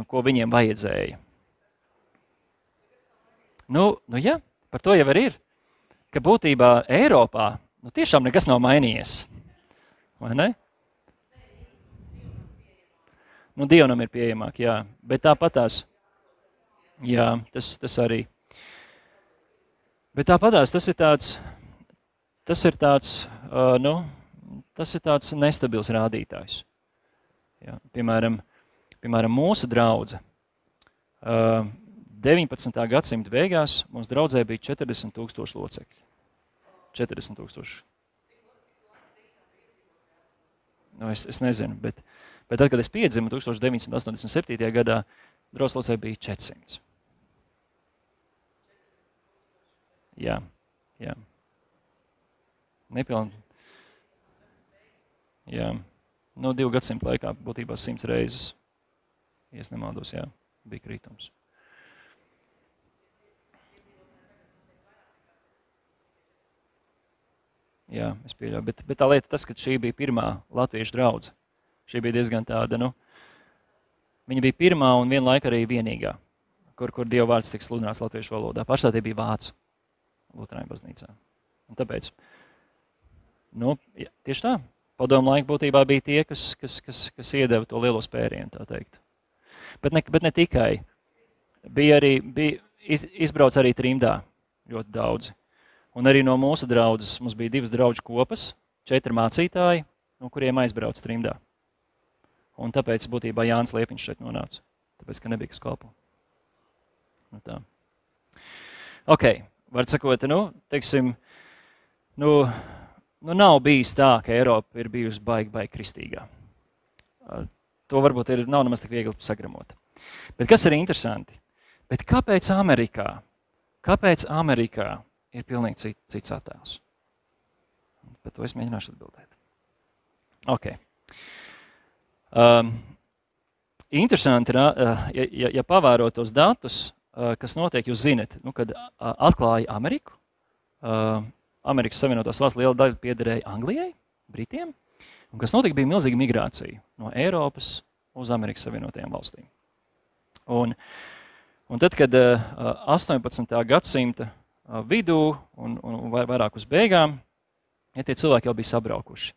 ko viņiem vajadzēja. Jā, par to jau ir. Ka būtībā Eiropā tiešām nekas nav mainījies. Vai ne? Dievnam ir pieejamāk, jā. Bet tāpatās, jā, tas arī. Bet tāpatās tas ir tāds nestabils rādītājs. Jā, piemēram, mūsu draudze. 19. gadsimta beigās mums draudzē bija 40,000 locekļi. 40,000. Es nezinu, bet tad, kad es piedzimu 1987. gadā, draudzes locekļi bija 400. Jā. Nepilni. Jā. Nu, 2 gadsimtu laikā būtībā 100 reizes, ja es nemaldos, jā, bija kritums. Jā, es pieļauju, bet tā lieta tas, ka šī bija pirmā latviešu draudze. Šī bija diezgan tāda, viņa bija pirmā un vienlaika arī vienīgā, kur Dieva vārds tiks sludināts latviešu valodā. Pašā tie bija vācu Luterāņu baznīcā. Un tāpēc, tieši tā, padomu laika būtībā bija tie, kas iedeva to lielo spērienu, tā teikt. Bet ne tikai. Izbrauc arī trimdā ļoti daudzi. Un arī no mūsu draudzes mums bija 2 draudžu kopas, 4 mācītāji, no kuriem aizbrauc trimdā. Un tāpēc būtībā Jānis Liepiņš šeit nonāca. Tāpēc, ka nebija kas kalpo. Tā. Ok, var sakot, teiksim, nav bijis tā, ka Eiropa ir bijusi baigi kristīgā. To varbūt nav nemaz tik viegli sagramot. Bet kas ir interesanti? Bet kāpēc Amerikā? Kāpēc Amerikā ir pilnīgi cits attēls? Par to es mēģināšu atbildēt. Ok. Interesanti ir, ja pavēro tos datus, kas notiek, jūs zinat, kad atklāja Ameriku, Amerikas Savienotās valsts liela daļa piederēja Anglijai, Britiem, un kas notika, bija milzīga migrācija no Eiropas uz Amerikas Savienotajām valstīm. Un tad, kad 18. gadsimta vidū un vairāk uz beigām, tie cilvēki jau bija sabraukuši.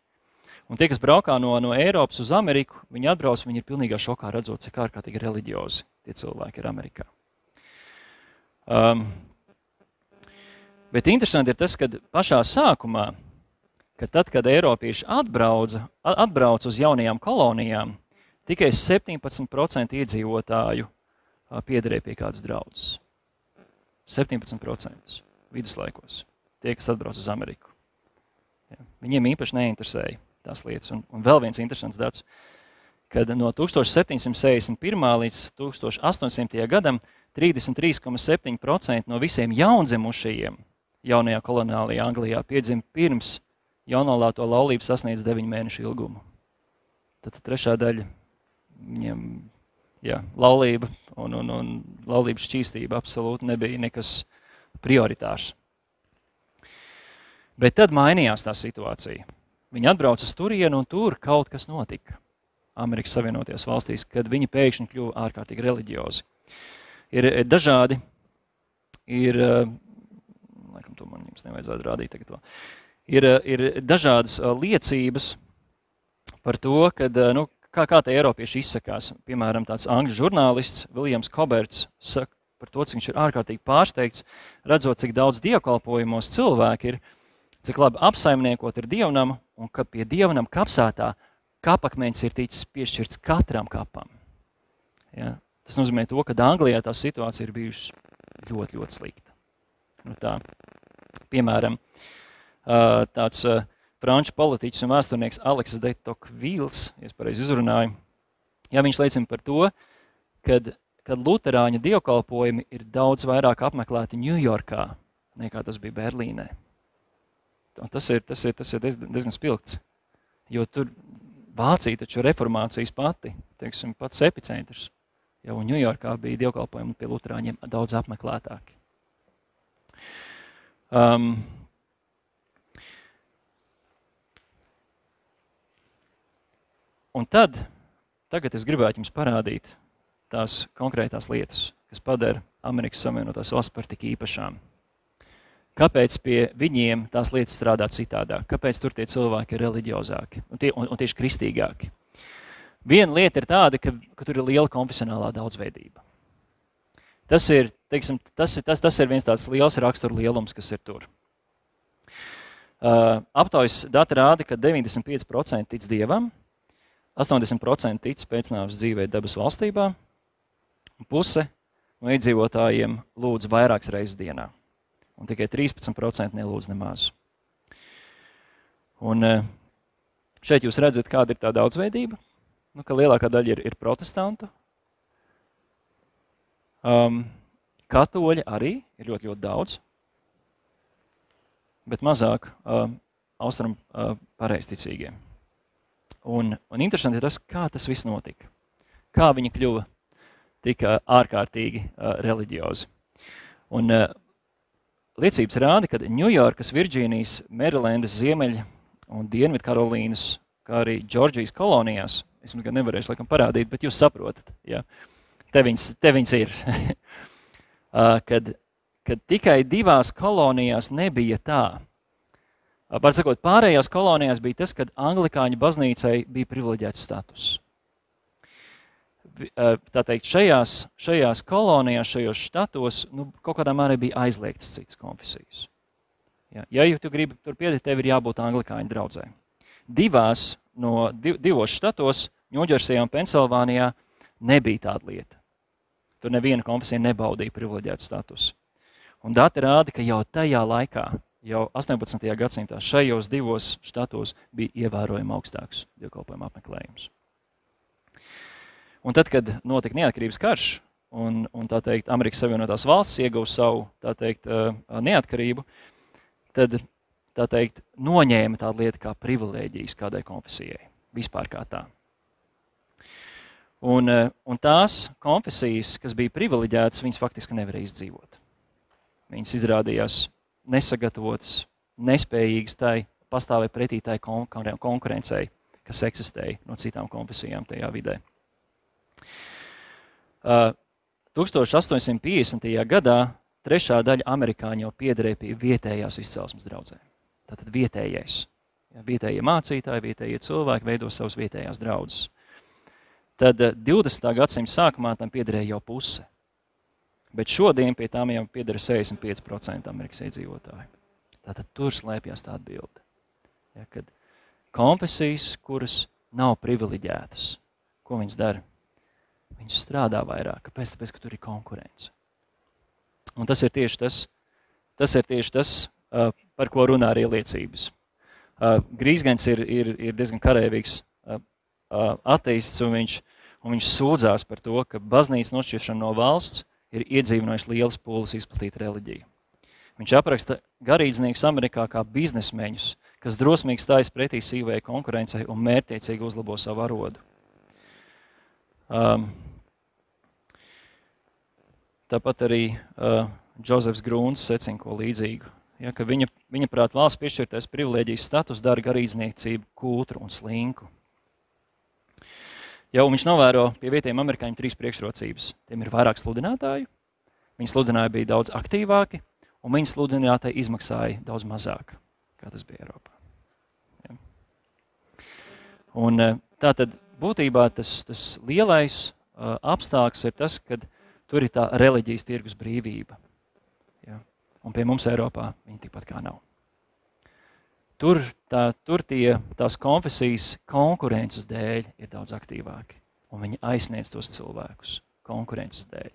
Un tie, kas braukā no Eiropas uz Ameriku, viņi atbrauc, viņi ir pilnīgā šokā redzot, cik ārkārtīgi reliģiozi tie cilvēki ir Amerikā. Bet interesanti ir tas, ka pašā sākumā, ka tad, kad Eiropieši atbrauc uz jaunajām kolonijām, tikai 17% iedzīvotāju piederēja pie kādas draudzes. 17% viduslaikos, tie, kas atbrauc uz Ameriku. Ja. Viņiem īpaši neinteresēja tās lietas. Un vēl viens interesants dats, kad no 1761. līdz 1800. gadam 33,7% no visiem jaundzimušajiem jaunajā koloniālajā Anglijā piedzima pirms jaunolāto laulību sasniedz 9 mēnešu ilgumu. Tad trešā daļa viņiem, laulība un laulības šķīstība absolūti nebija nekas prioritārs. Bet tad mainījās tā situācija. Viņi atbrauca uz turienu un tur kaut kas notika Amerikas Savienotajās valstīs, kad viņi pēkšņi kļuva ārkārtīgi reliģiozi. Ir dažādi, laikam to man jums nevajadzētu rādīt tagad to, ir dažādas liecības par to, kad, kā tie Eiropieši izsakās. Piemēram, tāds angļu žurnālists Viljams Koberts saka par to, cik viņš ir ārkārtīgi pārsteigts, redzot, cik daudz dievkalpojumos cilvēki ir, cik labi apsaimniekot ir dievnamu, un ka pie dievnam kapsētā kapakmeņs ir ticis piešķirts katram kapam. Ja? Tas nozīmē to, ka Anglijā tā situācija ir bijusi ļoti, ļoti slikta. Tā. Piemēram, tāds franču politiķis un vēsturnieks Aleks de Tocqueville, ja es pareizi izrunāju, viņš liecina par to, kad luterāņu dievkalpojumi ir daudz vairāk apmeklēti Ņujorkā, nekā tas bija Berlīnē. Un tas ir diezgan spilgts, jo tur Vācija taču reformācijas pats epicentrs, jau Ņujorkā bija dievkalpojumi pie luterāņiem daudz apmeklētāki. Un tagad es gribētu jums parādīt tās konkrētās lietas, kas padara Amerikas Savienotās valsts par tik īpašām. Kāpēc pie viņiem tās lietas strādā citādāk? Kāpēc tur tie cilvēki ir reliģiozāki un tieši kristīgāki? Viena lieta ir tāda, ka tur ir liela konfesionālā daudzveidība. Tas ir viens tāds liels rakstura lielums, kas ir tur. Aptaujas dati rāda, ka 95% tic Dievam, 80% tic pēcnāves dzīvē debesu valstībā, un puse no iedzīvotājiem lūdz vairākas reizes dienā. Un tikai 13% nelūdz nemaz. Un šeit jūs redzat, kāda ir tā daudzveidība, ka lielākā daļa ir protestantu. Katoļi arī ir ļoti, ļoti daudz, bet mazāk austrumu pareizticīgie. Un interesanti ir tas, kā tas viss notika. Kā viņi kļuva tik ārkārtīgi reliģiozi. Un liecības rāda, ka Ņujorkas, Virdžīnijas, Merilendas, Ziemeļa un Dienvidkarolīnas, kā arī Džordžijas kolonijās, es gan nevarēšu laikam parādīt, bet jūs saprotat, ja? Te viņas ir. kad tikai 2 kolonijās nebija tā. Var sakot, pārējās kolonijās bija tas, kad anglikāņu baznīcai bija privileģēts status. Tā teikt, šajās kolonijās, šajos štatos, kaut kādā mērā bija aizliegtas citas konfesijas. Ja tu gribi tur piedēt, tev ir jābūt anglikāņu draudzē. 2 štatos, Ņūdžersijā un Pensilvānijā, nebija tāda lieta. Tur neviena konfesija nebaudīja privileģētu statusu. Un dati rāda, ka jau tajā laikā, jau 18. gadsimtā, šajos 2 štatos bija ievērojami augstāks dievkalpojuma apmeklējums. Un tad, kad notika neatkarības karš, un tā teikt, Amerikas Savienotās valstis ieguva savu, tā teikt, neatkarību, tad, tā teikt, noņēma tādu lietu kā privilēģijas kādai konfesijai, vispār kā tā. Un tās konfesijas, kas bija privileģētas, viņas faktiski nevarēja izdzīvot. Viņas izrādījās nesagatavotas, nespējīgas tai pastāvēja pretī tai konkurencei, kas eksistēja no citām konfesijām tajā vidē. 1850. gadā 3. daļa amerikāņu jau piederēja pie vietējās izcelsmes draudzēm. Tātad vietējais. Vietējie mācītāji, vietējie cilvēki veido savas vietējās draudzes. Tad 20. gadsimta sākumā tam piederēja jau puse. Bet šodien pie tām jau pieder 65% Amerikas iedzīvotāji. Tātad tur slēpjas tā atbilde. Ja, kad konfesijas, kuras nav privileģētas, ko viņas dara? Viņas strādā vairāk. Kāpēc? Tāpēc, ka tur ir konkurence. Un tas ir tieši tas, par ko runā arī liecības. Grīsgaņs ir diezgan karavīgs ateists, un viņš sūdzās par to, ka baznīcas nošķiršana no valsts ir iedzīvinājis lielas pūles izplatīt reliģiju. Viņš apraksta garīdzniekus Amerikā kā biznesmeņus, kas drosmīgi stājas pretī sīvajai konkurencei un mērķtiecīgi uzlabo savu arodu. Tāpat arī Džozefs Grūns secina ko līdzīgu, ja, ka viņa prāt valsts piešķirtais privilēģijas status dara garīdzniecību kūtru un slinku. Jau viņš novēro pie vietējiem amerikāņiem 3 priekšrocības. Tiem ir vairāk sludinātāju, viņi sludināja bija daudz aktīvāki, un viņi sludinātāji izmaksāja daudz mazāk, kā tas bija Eiropā. Ja. Un tātad būtībā tas lielais apstākļs ir tas, kad tur ir tā reliģijas tirgus brīvība. Ja. Un pie mums Eiropā viņi tikpat kā nav. Tur tās konfesijas konkurences dēļ ir daudz aktīvāki, un viņi aizsniedz tos cilvēkus konkurences dēļ.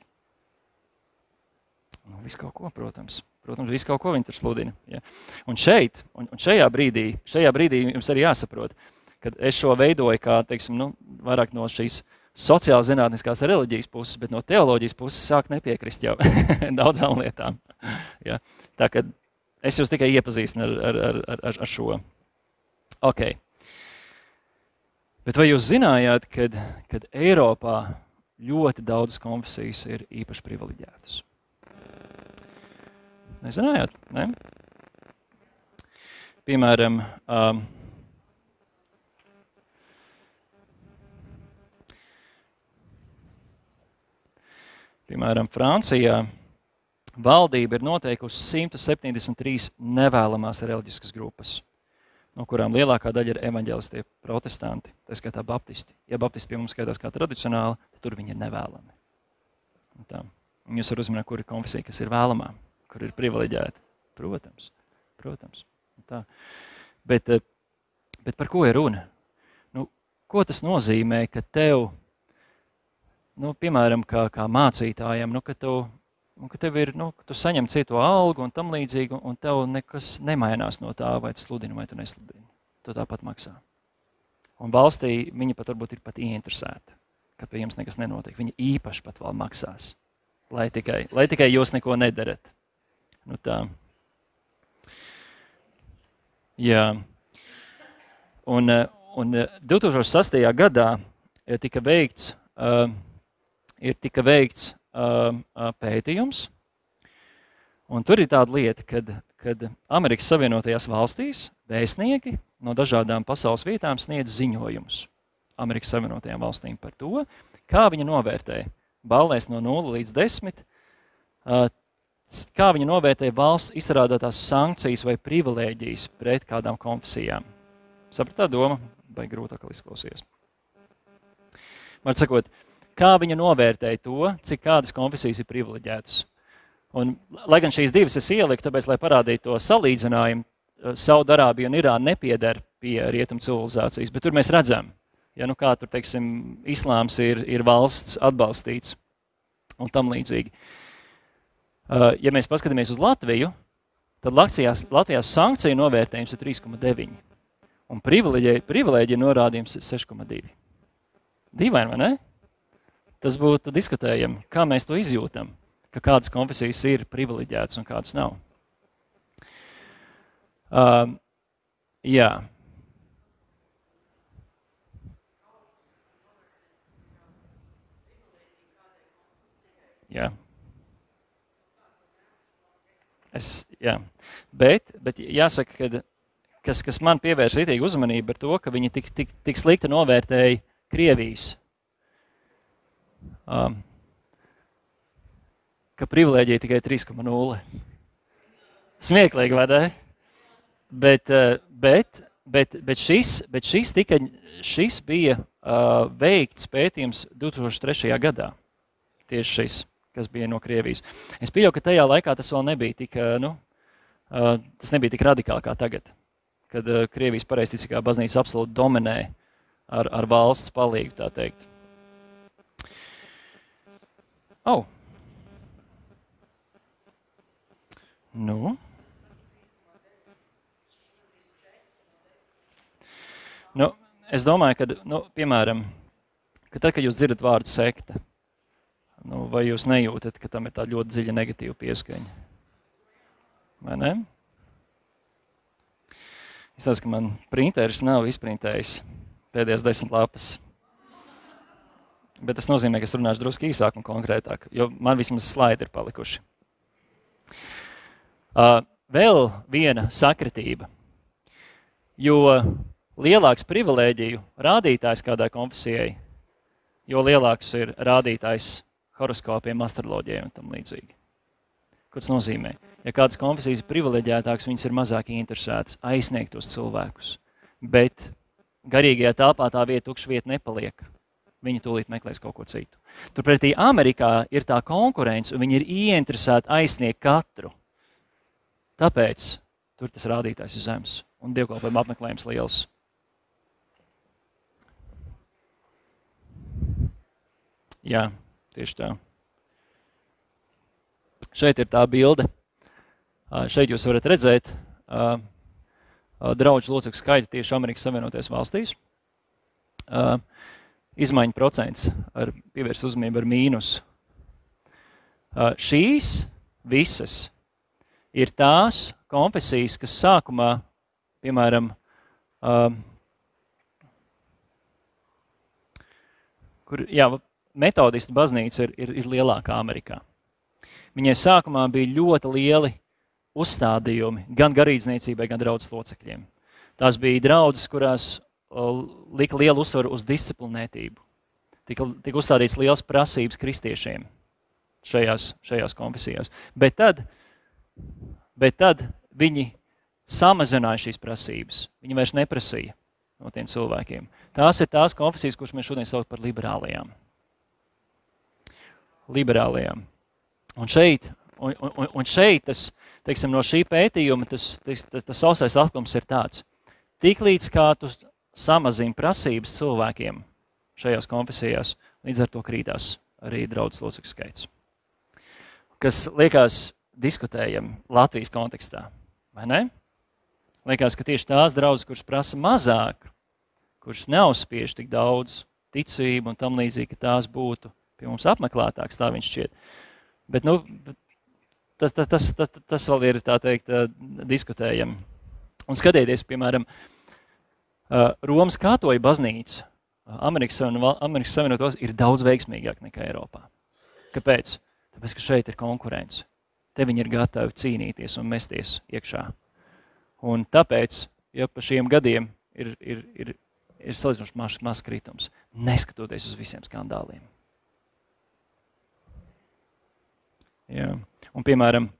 Visu kaut ko, protams, visu kaut ko viņi tur sludina. Ja. Un šajā brīdī jums arī jāsaprot, kad es šo veidoju kā, teiksim, vairāk no šīs sociāli zinātniskās reliģijas puses, bet no teoloģijas puses sāk nepiekrist jau daudzām lietām. Ja. Tā, kad es jūs tikai iepazīstinu ar šo. Ok. Bet vai jūs zinājāt, kad Eiropā ļoti daudzas konfesijas ir īpaši privileģētas? Nezinājāt? Ne? Piemēram, Francijā valdība ir noteikusi 173 nevēlamās reliģiskas grupas, no kurām lielākā daļa ir evaņģēlistie protestanti, tā skaitā baptisti. Ja baptisti pie mums skaitās kā tradicionāli, tad tur viņi ir nevēlami. Un jūs varat uzminēt, kur ir konfesija, kas ir vēlamā, kur ir privileģēta. Protams. Tā. Bet par ko ir runa? Ko tas nozīmē, ka tev, piemēram, kā mācītājiem, ka tev ir, ka tu saņem citu algu un tam līdzīgi, un tev nekas nemainās no tā, vai tu sludini, vai tu nesludini. Tu tāpat maksā. Un valstī viņa pat varbūt ir pat ieinteresēta, ka pie jums nekas nenotiek. Viņa īpaši pat vēl maksās, lai tikai jūs neko nedarat. Tā. Jā. Un Un 2006. Gadā tika veikts pētījums, un tur ir tāda lieta, kad Amerikas Savienotajās valstīs vēstnieki no dažādām pasaules vietām sniedz ziņojumus Amerikas Savienotajām valstīm par to, kā viņi novērtē ballēs no 0 līdz 10, kā viņi novērtē valsts izstrādātās sankcijas vai privilēģijas pret kādām konfesijām. Sapratā doma? Vai grūtāk izklausies. Var sakot, kā viņa novērtēja to, cik kādas konfesijas ir privileģētas. Un, lai gan šīs divas es ieliku, tāpēc, lai parādītu to salīdzinājumu, Saudarābija un Irāna nepieder pie rietumu civilizācijas, bet tur mēs redzam, ja nu kā tur, teiksim, islāms ir valsts atbalstīts un tam līdzīgi. Ja mēs paskatāmies uz Latviju, tad Latvijās sankciju novērtējums ir 3,9. Un privileģija norādījums ir 6,2. Dīvaini, vai ne? Tas būtu diskutējami, kā mēs to izjūtam, ka kādas konfesijas ir privileģētas un kādas nav. Jā. Jā. Jā. Bet jāsaka, kas man pievērš ritīgi uzmanību par to, ka viņi tik slikti novērtēja Krievijas, ka privilēģija tikai 3,0. Smieklīgi, vai ne? Bet šis bija veikts pētījums 2003. Gadā. Tieši šis, kas bija no Krievijas. Es pieļauju, ka tajā laikā tas vēl nebija tik, tas nebija tik radikāli kā tagad, kad Krievijas pareizticīgā baznīca absolūti dominē ar valsts palīgu, tā teikt. Nu. Nu, es domāju, ka, piemēram, ka tad, kad jūs dzirdat vārdu sekta, vai jūs nejūtat, ka tam ir tā ļoti dziļa negatīva pieskaņa? Vai ne? Es tās, ka man printeris nav izprintējis pēdējās 10 lapas. Bet tas nozīmē, ka es runāšu drusku īsāk un konkrētāk, jo man vismaz slaidi ir palikuši. Vēl viena sakritība, jo lielāks privilēģiju rādītājs kādai konfesijai, jo lielāks ir rādītājs horoskopiem, astroloģijai un tam līdzīgi. Ko tas nozīmē? Ja kādas konfesijas ir privileģētākas, viņas ir mazāk interesētas aizsniegt tos cilvēkus, bet garīgajā telpā tā tukša vieta nepaliek. Viņi tūlīt meklēs kaut ko citu. Turpretī Amerikā ir tā konkurence, un viņi ir ieinteresēti aizsniegt katru. Tāpēc tur tas rādītājs ir zems, un dievkalpojuma apmeklējums liels. Jā, tieši tā. Šeit ir tā bilde. Šeit jūs varat redzēt draudžu locekļu skaitu tieši Amerikas Savienotajās valstīs. Izmaiņu procents ar pievērs uzmanību ar mīnus. Šīs visas ir tās konfesijas, kas sākumā, piemēram, metodistu baznīca ir lielākā Amerikā. Viņai sākumā bija ļoti lieli uzstādījumi gan garīdzniecībai, gan draudzes locekļiem. Tās bija draudzes, kurās lika lielu uzsvaru uz disciplinētību. Tika uzstādīts liels prasības kristiešiem šajās konfesijās. Bet tad viņi samazināja šīs prasības. Viņi vairs neprasīja no tiem cilvēkiem. Tās ir tās konfesijas, kuras mēs šodien sauc par liberālajām. Un šeit tas, teiksim, no šī pētījuma tas sausais atklums ir tāds. Tiklīdz kā tu samazini prasības cilvēkiem šajās konfesijās, līdz ar to krītās arī draudzes locekļu skaits. Kas liekas diskutējami Latvijas kontekstā, vai ne? Liekas, ka tieši tās draudzes, kuras prasa mazāk, kuras neuzspiež tik daudz ticību un tam līdzīgi, ka tās būtu pie mums apmeklētāks, tā viņš šķiet. Bet, tas vēl ir, tā teikt, diskutējami. Un skatieties, piemēram, Romas katoļu baznīca Amerikas Savienotos ir daudz veiksmīgāk nekā Eiropā. Kāpēc? Tāpēc, ka šeit ir konkurence. Te viņi ir gatavi cīnīties un mesties iekšā. Un tāpēc, ja pa šiem gadiem ir salīdzinoši mazs kritums, neskatoties uz visiem skandāliem. Jā. Un, piemēram,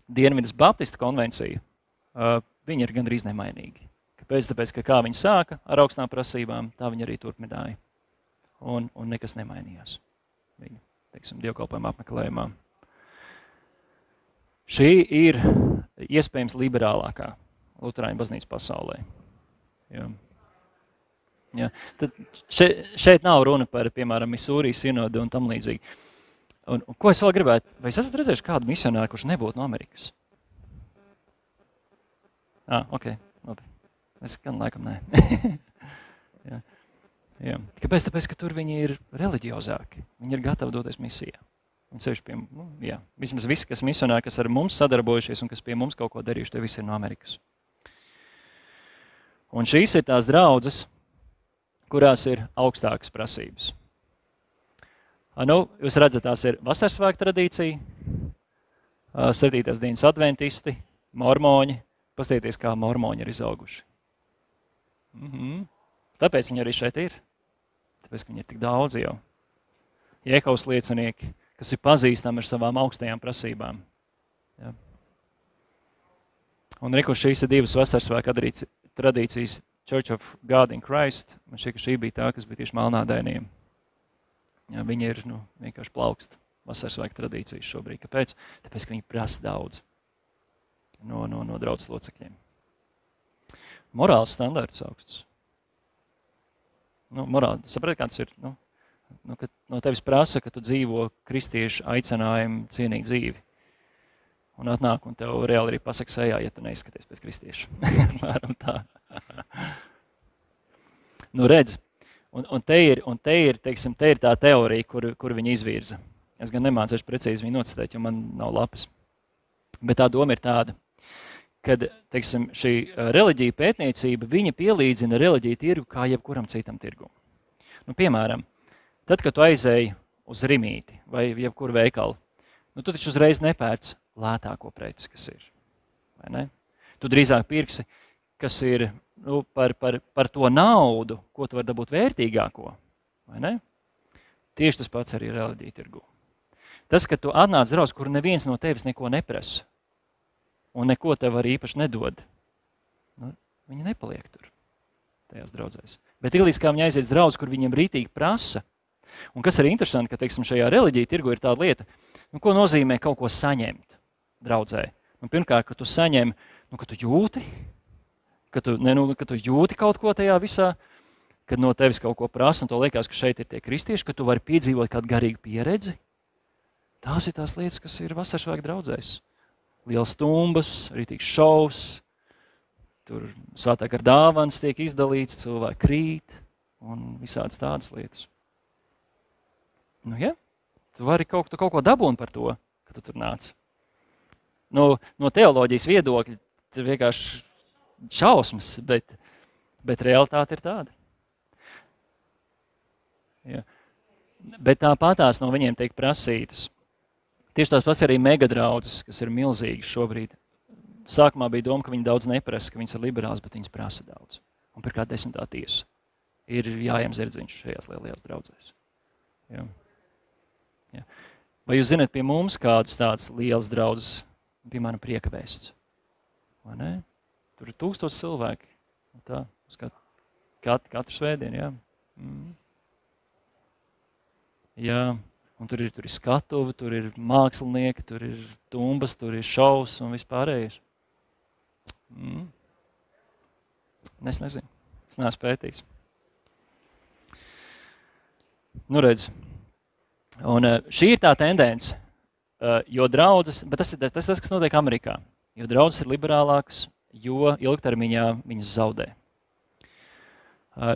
Dienvidas Baptistu konvencija, viņi ir gandrīz nemainīgi. Kāpēc? Tāpēc, ka kā viņi sāka ar augstām prasībām, tā viņi arī turpināja. Un nekas nemainījās viņu, teiksim, dievkalpojuma apmeklējumā. Šī ir iespējams liberālākā luterāņu baznīca pasaulē. Jā. Jā. Tad šeit nav runa par, piemēram, Misūrī sinodu un tam līdzīgi. Un ko es vēl gribētu? Vai es esat redzējuši kādu misionāru, kurš nebūtu no Amerikas? Ok, labi. Es gan laikam nē. Jā. Jā. Kāpēc? Tāpēc, ka tur viņi ir reliģiozāki. Viņi ir gatavi doties misijā. Un sevišķi pie, vismaz visi, kas misionāri, kas ar mums sadarbojušies un kas pie mums kaut ko darījuši, tie visi ir no Amerikas. Un šīs ir tās draudzes, kurās ir augstākas prasības. Jūs redzat, tās ir vasarsvēku tradīcija, 7. dienas adventisti, mormoņi. Pastieties, kā mormoņi ir izauguši. Tāpēc viņi arī šeit ir. Tāpēc, ka viņi ir tik daudz jau. Jehovas liecinieki, kas ir pazīstami ar savām augstajām prasībām. Ja. Un reku, šīs ir divas vasarsvēku tradīcijas, Church of God in Christ. Man šķiet, ka šī bija tā, kas bija tieši melnādainiem. Ja, viņi ir vienkārši plaukst vasarsvēku tradīcijas šobrīd. Kāpēc? Tāpēc, ka viņi prasa daudz no draudzes locekļiem. Morāls standarts augsts. Morāli, saprati, kāds ir? Kad no tevis prasa, ka tu dzīvo kristiešu aicinājumu cienīgu dzīvi. Un atnāk un tev reāli arī pasaka sejā, ja tu neizskaties pēc kristiešu. Mēram tā. Redz, un te ir tā teorija, kur viņi izvirza. Es gan nemācīšu precīzi viņu nocitēt, jo man nav lapas. Bet tā doma ir tāda, kad, teiksim, šī reliģija pētniecība, viņa pielīdzina reliģiju tirgu kā jebkuram citam tirgum. Piemēram, tad, kad tu aizēji uz Rimīti vai jebkuru veikalu, tu taču uzreiz nepērc lētāko preci, kas ir. Vai ne? Tu drīzāk pirksi, kas ir par to naudu, ko tu vari dabūt vērtīgāko. Vai ne? Tieši tas pats arī reliģija tirgu. Tas, ka tu atnāc draudz, kur neviens no tevis neko neprasa un neko tev arī īpaši nedod, viņi nepaliek tur, tajās draudzēs. Bet līdz kā viņi aiziet draudz, kur viņiem rītīgi prasa, un kas ir interesanti, ka, teiksim, šajā reliģija tirgu ir tāda lieta, ko nozīmē kaut ko saņemt draudzē. Pirmkārt, ka tu saņem, ka tu jūti, ka tu jūti kaut ko tajā visā, kad no tevis kaut ko prasa, un to liekas, ka šeit ir tie kristieši, ka tu vari piedzīvot kādu garīgu pieredzi. Tās ir tās lietas, kas ir vasarsvēku draudzēs. Liels tumbas, rītīgs šovs, tur svētā gara dāvans tiek izdalīts, cilvēki krīt un visādas tādas lietas. Ja? Tu vari kaut ko dabūt par to, ka tu tur nāc. No teoloģijas viedokļa tas ir vienkārši šausmas, bet realitāte ir tāda. Ja. Bet tāpatās no viņiem tiek prasītas. Tieši tās pats arī megadraudzes, kas ir milzīgas šobrīd. Sākumā bija doma, ka viņi daudz neprasa, ka viņas ir liberāls, bet viņas prasa daudz. Un par kā 10. tiesa ir jāiem zirdziņš šajās lielajās draudzēs. Ja. Ja. Vai jūs zināt pie mums kādas tādas lielas draudzes, piemēram, Prieka vēsts? Vai ne? Tur ir 1000 cilvēki. Tā, uz katru svētdienu, jā. Jā, un tur ir skatuve, tur ir mākslinieki, tur ir tumbas, tur ir šovs un vispārējais. Es nezinu, es neesmu pētījis. Redz, un šī ir tā tendence, jo draudzes, bet tas ir tas, kas notiek Amerikā, jo draudzes ir liberālākas, jo ilgtermiņā viņas zaudē.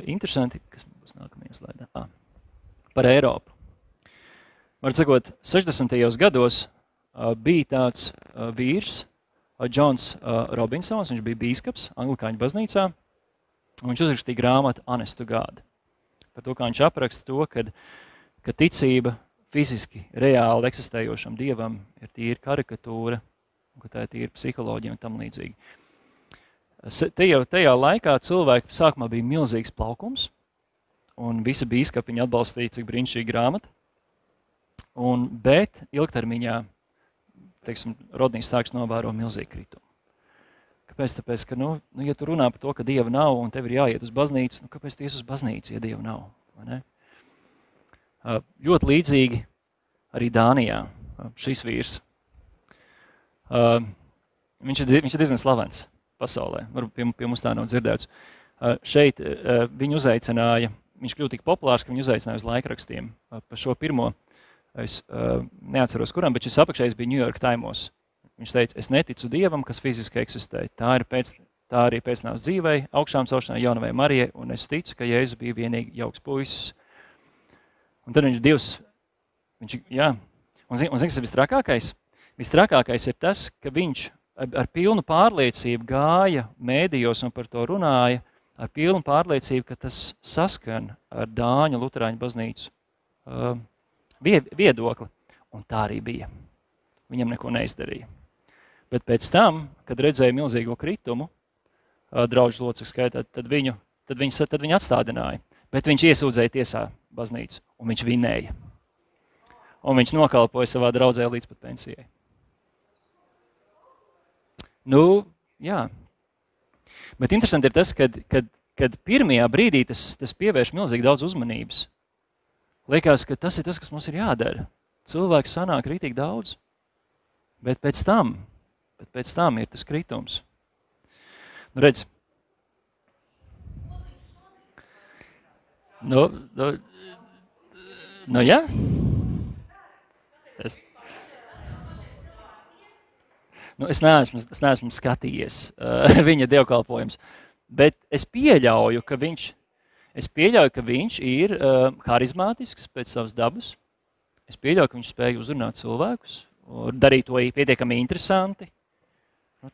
Interesanti, kas būs nākamajā slaidā. Par Eiropu. Var sakot, 60. gados bija tāds vīrs, Džons Robinsons, viņš bija bīskaps Anglikāņu baznīcā, Un viņš uzrakstīja grāmatu Honest to God. Par to, kā viņš apraksta to, ka ticība fiziski, reāli eksistējošam Dievam ir tīra karikatūra, un ka tā ir tīra psiholoģija un tam līdzīgi. Tajā laikā cilvēki sākumā bija milzīgs plaukums, un visi bīskapi viņu atbalstīja, cik brīnišķīga grāmata. Bet ilgtermiņā, teiksim, Rodnijs Stāks novēro milzīgu kritumu. Kāpēc? Tāpēc, ka, ja tu runā par to, ka Dieva nav un tev ir jāiet uz baznīcu, kāpēc tu ies uz baznīcu, ja Dieva nav? Vai ne? Ļoti līdzīgi arī Dānijā šis vīrs. Viņš ir diezgan slavens pasaulē, varbūt pie mums tā nav dzirdēts. Šeit viņu uzaicināja, viņš kļūst tik populārs, ka viņu uzaicināja uz laikrakstiem. Par šo pirmo, es neatceros kuram, bet šis apakšējs bija New York Timos. Viņš teica, es neticu Dievam, kas fiziski eksistē. Tā arī pēc nāves dzīvei, augšām celšanai Jaunavai Marijai, un es ticu, ka Jēzus bija vienīgi jauks puisis. Un tad un zini, kas ir vistrakākais? Vistrakākais ir tas, ka viņš ar pilnu pārliecību gāja mēdījos un par to runāja, ar pilnu pārliecību, ka tas saskan ar Dāņu luterāņu baznīcu viedokli. Un tā arī bija. Viņam neko neizdarīja. Bet pēc tam, kad redzēja milzīgo kritumu, draudžu locekļu skaitā, tad viņu atstādināja. Bet viņš iesūdzēja tiesā baznīcu, un viņš vinēja. Un viņš nokalpoja savā draudzē līdz pat pensijai. Jā. Bet interesanti ir tas, kad pirmajā brīdī tas pievērš milzīgi daudz uzmanības. Liekas, ka tas ir tas, kas mums ir jādara. Cilvēks sanāk rītīgi daudz, bet pēc tam ir tas kritums. Redz. Jā. Es neesmu skatījies viņa dievkalpojums, bet es pieļauju, ka viņš ir harizmātisks pēc savas dabas. Es pieļauju, ka viņš spēja uzrunāt cilvēkus, darīt to pietiekami interesanti.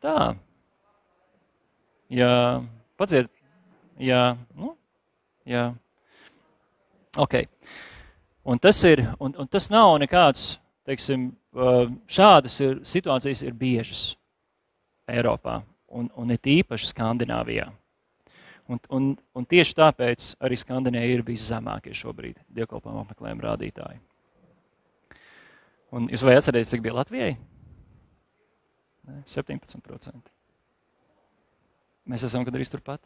Tā. Jā, padzied. Jā. Ok. Un tas nav nekāds, teiksim, šādas situācijas ir biežas Eiropā un ir īpaši Skandināvijā. Un tieši tāpēc arī Skandināvija ir viszemākie šobrīd dievkalpojumu apmeklējumu rādītāji. Un jūs vai atcerēties, cik bija Latvijai? 17%. Mēs esam gandrīz turpat.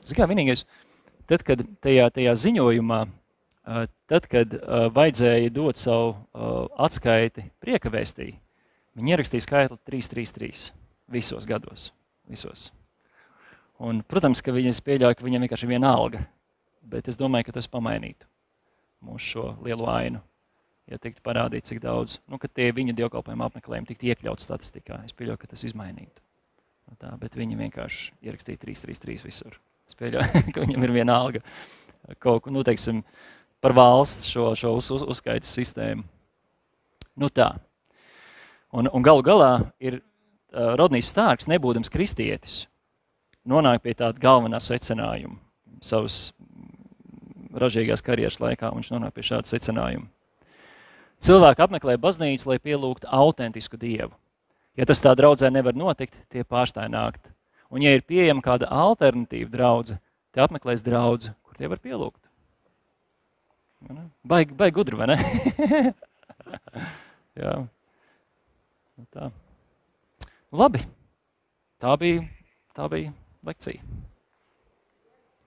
Zini kā, vienīgais, tad, kad tajā ziņojumā, kad vajadzēja dot savu atskaiti prieka vēstī, viņi ierakstīja skaitli 333 visos gados. Visos. Un, protams, ka viņi pieļauja, ka viņam vienkārši ir viena alga, bet es domāju, ka tas pamainītu mūsu šo lielo ainu, ja tiktu parādīt, cik daudz, ka tie viņa dievkalpojuma apmeklējumi tiktu iekļaut statistikā. Es pieļauju, ka tas izmainītu. Bet viņi vienkārši ierakstīja 333 visur. Es pieļauju, ka viņam ir viena alga kaut ko, teiksim, par valsts šo uzskaitas sistēmu. Tā. Un galu galā ir Rodnijs Stārks, nebūdams kristietis, nonāk pie tāda galvenā secinājuma savas ražīgās karjeras laikā, un viņš nonāk pie šāda secinājuma. Cilvēki apmeklē baznīcu, lai pielūgtu autentisku Dievu. Ja tas tā draudzē nevar notikt, tie pārstāj nākt. Un ja ir pieejama kāda alternatīva draudze, tie apmeklēs draudzi, kur tie var pielūgt. Baigi gudri, vai ne? Jā. Tā. Labi. Tā bija lekcija.